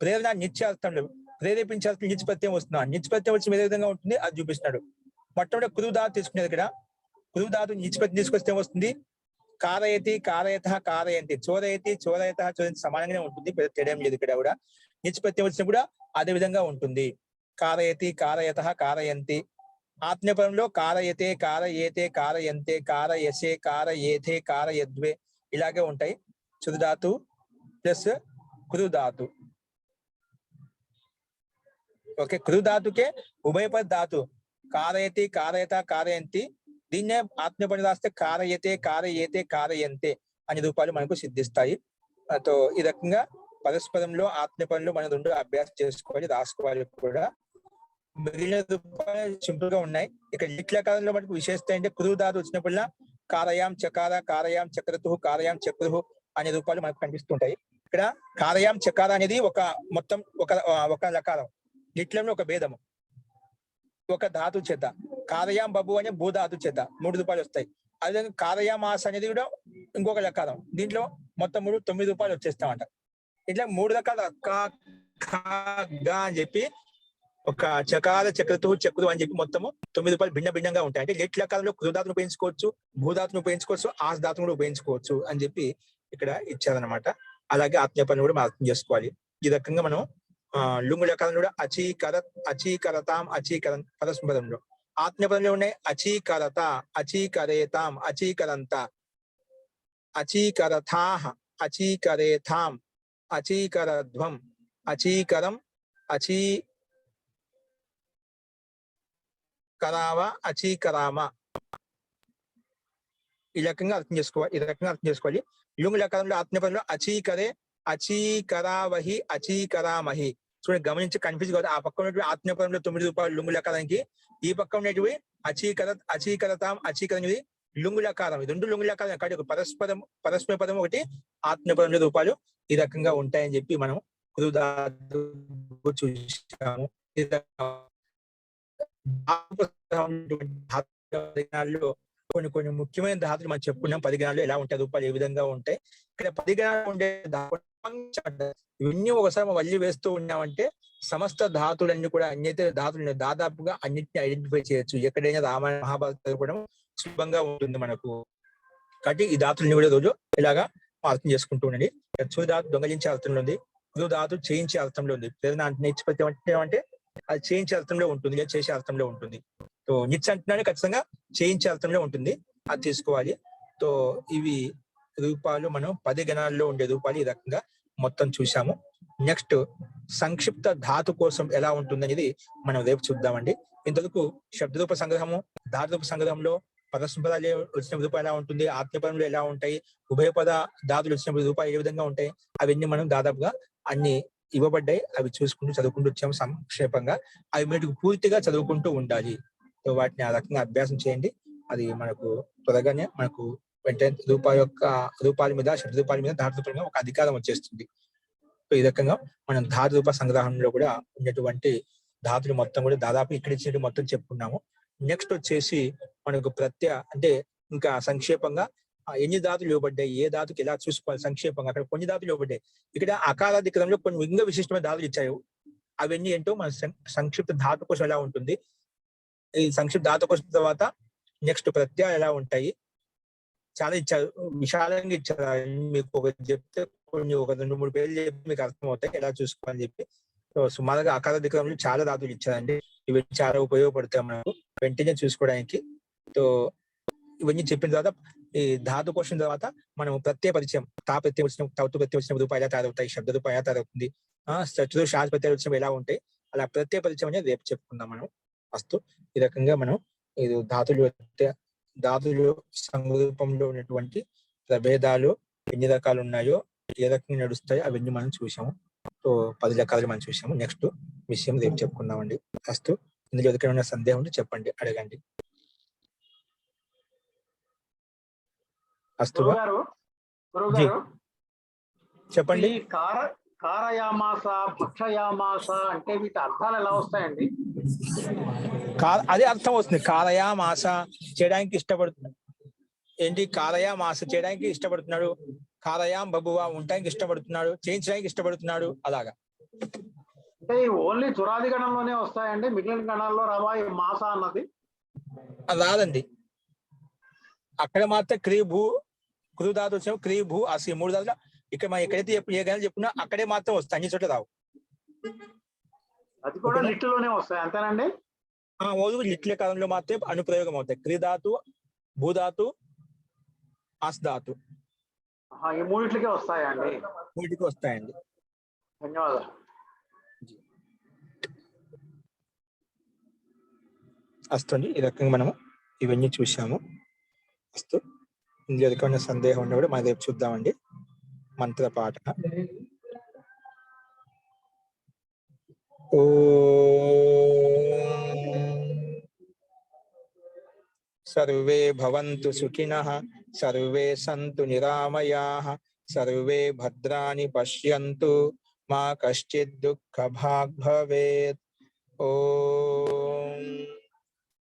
ప్రేరణ నిత్యార్థంలో ప్రేరేపించాల్సిన నిత్యప్రత్యయం వస్తున్నాడు. నిత్యప్రత్యయం వచ్చి ఏ విధంగా ఉంటుంది అది చూపిస్తున్నాడు. మొట్టమొదటి కురుధాతు తీసుకునేది. ఇక్కడ కురుధాతు నిత్యప్రత్యయం తీసుకొస్తే వస్తుంది కారయతి, కారయత, కారయంతి, చోరయతి, చోరయత, చోరయంతి సమానంగానే ఉంటుంది, పెద్ద తేడా లేదు. ఇక్కడ కూడా నిత్యప్రత్యయం వచ్చినా కూడా అదే విధంగా ఉంటుంది. కారయతి, కారయత, కారయంతి. ఆత్మపదంలో కారయతే, కారయేతే, కారయంతే, కారయసే, కారయేతే, కారయద్వే ఇలాగే ఉంటాయి. చురుధాతు ప్లస్ కురుధాతు. ఓకే. కురుధాతుకే ఉభయపద ధాతు కారయతి, కారయత, కారయంతి. దీన్నే ఆత్మపడి రాస్తే కారయతే, కారయేతే, కారయంతే అనే రూపాలు మనకు సిద్ధిస్తాయి. సో ఈ రకంగా పరస్పరంలో ఆత్మపదంలో మనం రెండు అభ్యాసం చేసుకోవాలి, రాసుకోవాలి కూడా. మిగిలిన రూపాలు సింపుల్ గా ఉన్నాయి. ఇక్కడ లిట్లకాలంలో మనకు విశేషత అంటే కురుధాతు వచ్చినప్పుడల్లా కారయాం చకార, కారయాం చక్రతు, కారయాం చక్రు అనే రూపాలు మనకు కనిపిస్తుంటాయి. ఇక్కడ కారయాం చకార అనేది ఒక మొత్తం ఒక లకారం, లిట్లంలో ఒక భేదము, ఒక ధాతు చేత. కారయాం బబు అనే భూధాతు చేత 3 రూపాయలు వస్తాయి. అదేవిధంగా కారయామాస అనేది కూడా ఇంకొక లకారం, దీంట్లో మొత్తం 9 రూపాయలు వచ్చేస్తామంట. ఇట్లా 3 రకాల గా అని చెప్పి ఒక చకార చక్రతు చక్రు అని చెప్పి మొత్తము 9 రూపాయలు భిన్న భిన్నంగా ఉంటాయి. అంటే లిట్ లకారంలో కృధాతును ఉపయోగించుకోవచ్చు, భూధాతును ఉపయోగించుకోవచ్చు, ఆస్ ధాతును కూడా ఉపయోగించుకోవచ్చు అని చెప్పి ఇక్కడ ఇచ్చారనమాట. అలాగే ఆత్మీయపని కూడా మనం అర్థం చేసుకోవాలి. ఈ రకంగా మనం లుంగు లకారం కూడా అచీకరతాం అచీకరం పరస్పరంలో. ఆత్మీయపదంలో ఉన్నాయి అచీకరత, అచీకరేతాం, అచీకరంత, అచీకరథాః, అచీకరేథాం, అచీకరధ్వం, అచీకరం, అచీకరావ, అచీకరామ. ఈ రకంగా అర్థం చేసుకోవాలి. లుంగు లకారంలో ఆత్మీయపదంలో అచీకరే, అచీకరావహి, అచీకరామహి. చూడండి, గమనించి కన్ఫ్యూజ్ కాదు. ఆ పక్క ఉన్నటువంటి ఆత్మీయపదంలో 9 రూపాయలు లుంగు లకారానికి, ఈ పక్క ఉన్నటువంటి అచీకరతాం, అచీకరం ఇది లుంగు లకారం. ఇది 2 లుంగు లకారం. కాబట్టి ఒక పరస్పర పదం, ఒకటి ఆత్మీయపదంలో రూపాయలు ఈ రకంగా ఉంటాయని చెప్పి మనం చూసాము. కొన్ని ముఖ్యమైన ధాతులు మనం చెప్పుకున్నాం. 10 గణాలు ఎలా ఉంటాయి, రూపాయలు ఏ విధంగా ఉంటాయి. ఇక్కడ 10 గణాలు ఉండే ఇవన్నీ ఒకసారి మనం వల్లి వేస్తూ ఉన్నామంటే సమస్త ధాతులన్నీ కూడా అన్నితే ధాతులు దాదాపుగా అన్నిటిని ఐడెంటిఫై చేయొచ్చు. ఎక్కడైనా రామాయణ మహాభారత కూడా సులభంగా ఉంటుంది మనకు. కాబట్టి ఈ ధాతుల్ని కూడా రోజు ఇలాగా అర్థం చేసుకుంటూ ఉండండి. చూ ధాతు దొంగలించే అర్థంలో ఉంది, కుదు ధాతు చేయించే అర్థంలో ఉంది. ప్రేరణ అంటే అది చేయించే అర్థంలో ఉంటుంది, లేదా చేసే అర్థంలో ఉంటుంది. సో నిత్య అంటున్నానే ఖచ్చితంగా చేయించే అర్థంలో ఉంటుంది, అది తీసుకోవాలి. సో ఇవి రూపాలు మనం 10 గణాల్లో ఉండే రూపాలు ఈ రకంగా మొత్తం చూసాము. నెక్స్ట్ సంక్షిప్త ధాతు కోసం ఎలా ఉంటుంది అనేది మనం రేపు చూద్దామండి. ఇంతవరకు శబ్దరూప సంగ్రహము, ధాతురూప సంగ్రహంలో పదస్పదాలు వచ్చిన రూపాయలు ఎలా ఉంటుంది, ఆత్మపదంలో ఎలా ఉంటాయి, ఉభయపద ధాతులు వచ్చినప్పుడు రూపాయలు ఏ విధంగా ఉంటాయి, అవన్నీ మనం దాదాపుగా అన్ని ఇవ్వబడ్డాయి. అవి చూసుకుంటూ చదువుకుంటూ వచ్చాము సంక్షేపంగా. అవి మీకు పూర్తిగా చదువుకుంటూ ఉండాలి. సో వాటిని ఆ రకంగా అభ్యాసం చేయండి. అది మనకు త్వరగానే మనకు వెంటనే రూపాల మీద, శబ్ద రూపాల మీద, ధాతు రూపాల మీద ఒక అధికారం వచ్చేస్తుంది. సో ఈ రకంగా మనం ధాతు రూప సంగ్రహంలో కూడా ఉన్నటువంటి ధాతులు మొత్తం కూడా దాదాపు ఇక్కడ ఇచ్చినట్టు మొత్తం చెప్పుకున్నాము. నెక్స్ట్ వచ్చేసి మనకు అంటే ఇంకా సంక్షేపంగా ఎన్ని ధాతులు ఇవ్వబడ్డాయి, ఏ ధాతుకి ఎలా చూసుకోవాలి సంక్షేపంగా. అక్కడ కొన్ని ధాతులు ఇవ్వబడ్డాయి. ఇక్కడ అకారాధికరంలో కొన్ని ఇంకా విశిష్టమైన ధాతులు ఇచ్చాయి. అవన్నీ ఏంటో మన సంక్షిప్త ధాతు కోసం ఎలా ఉంటుంది, ఈ సంక్షిప్త ధాతు కోసం తర్వాత నెక్స్ట్ ప్రత్యయాలు ఎలా ఉంటాయి, చాలా ఇచ్చారు, విశాలంగా ఇచ్చారు. మీకు ఒకటి చెప్తే కొన్ని ఒక 2-3 పేర్లు చెప్పి మీకు అర్థమవుతాయి ఎలా చూసుకోవాలని చెప్పి. సో సుమారుగా అకారాధికరంలో చాలా ధాతులు ఇచ్చారండి. ఇవి చాలా ఉపయోగపడతాయి మనకు వెంటనే చూసుకోవడానికి. సో ఇవన్నీ చెప్పిన తర్వాత ఈ ధాతు క్వశ్చన్ తర్వాత మనం ప్రత్యయ పరిచయం, ప్రత్యయం వచ్చిన, తౌతు ప్రత్యయం వచ్చిన రూపాయలు ఎలా తయారవుతాయి, శబ్ద రూపాయలు ఎలా తయారవుతుంది, చతుర్ శాస్త్ర ప్రత్యయాలు వచ్చినవి ఎలా ఉంటాయి, అలా ప్రత్యయ పరిచయం అనేది రేపు చెప్పుకుందాం మనం. వస్తూ ఈ రకంగా మనం ఇది ధాతులు సంరూపంలో ఉన్నటువంటి ప్రభేదాలు ఎన్ని రకాలు ఉన్నాయో, ఏ రకంగా నడుస్తాయో అవన్నీ మనం చూసాము. సో 10 రకాలు మనం చూసాము. నెక్స్ట్ విషయం రేపు చెప్పుకుందామండి. వస్తూ ఇందులో ఎవరికైనా సందేహం ఉంటే చెప్పండి, అడగండి. చెప్పండి. కారయామాస, భక్షయామాస అంటే వీటి అర్థాలు ఎలా వస్తాయండి? అదే అర్థం వస్తుంది. కారయామాస చేయడానికి ఇష్టపడుతున్నాడు ఏంటి, కారయామాస చేయడానికి ఇష్టపడుతున్నాడు, కారయాం బబువ ఉండడానికి ఇష్టపడుతున్నాడు, చేయించడానికి ఇష్టపడుతున్నాడు. అలాగా అంటే ఓన్లీ చురాది గణంలోనే వస్తాయండి, మిగిలిన గణాల్లో రావా ఈ మాస అన్నది? రాదండి. అక్కడ మాత్రం కృ ధాతు వచ్చిన క్రీ భూ అసి 3 ధాతులు ఇక్కడ మనం ఎక్కడైతే ఏ గణాలు చెప్పుకున్నా అక్కడే మాత్రం వస్తాయి, అన్ని చోట్ల రావు. అది కూడా లిట్లోనే వస్తాయి అంతేనండి? లిట్ల కాలంలో మాత్రమే అనుప్రయోగం అవుతాయి. క్రీధాతు, భూధాతు, ఆస్ ధాతు ఈ మూడిట్లకే వస్తాయండి? మూడిటికి వస్తాయండి. ధన్యవాదాలు. వస్తుంది. ఈ రకంగా మనము ఇవన్నీ చూసాము. వస్తూ ఇందులో ఎవరికైనా సందేహం ఉన్నా కూడా మనం రేపు చూద్దామండి. మంత్ర పాఠ. సర్వే భవంతు సుఖినః, సర్వే సంతు నిరామయాః, సర్వే భద్రాణి పశ్యంతు, మా కశ్చిద్ దుఃఖభాగ్ భవేత్. ఓం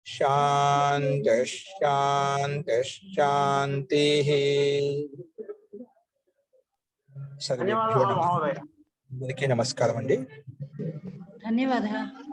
శాంతి శాంతి శాంతి. ధన్యవాదాలు మహోదయ. అందరికీ నమస్కారం అండి. ధన్యవాదాలు.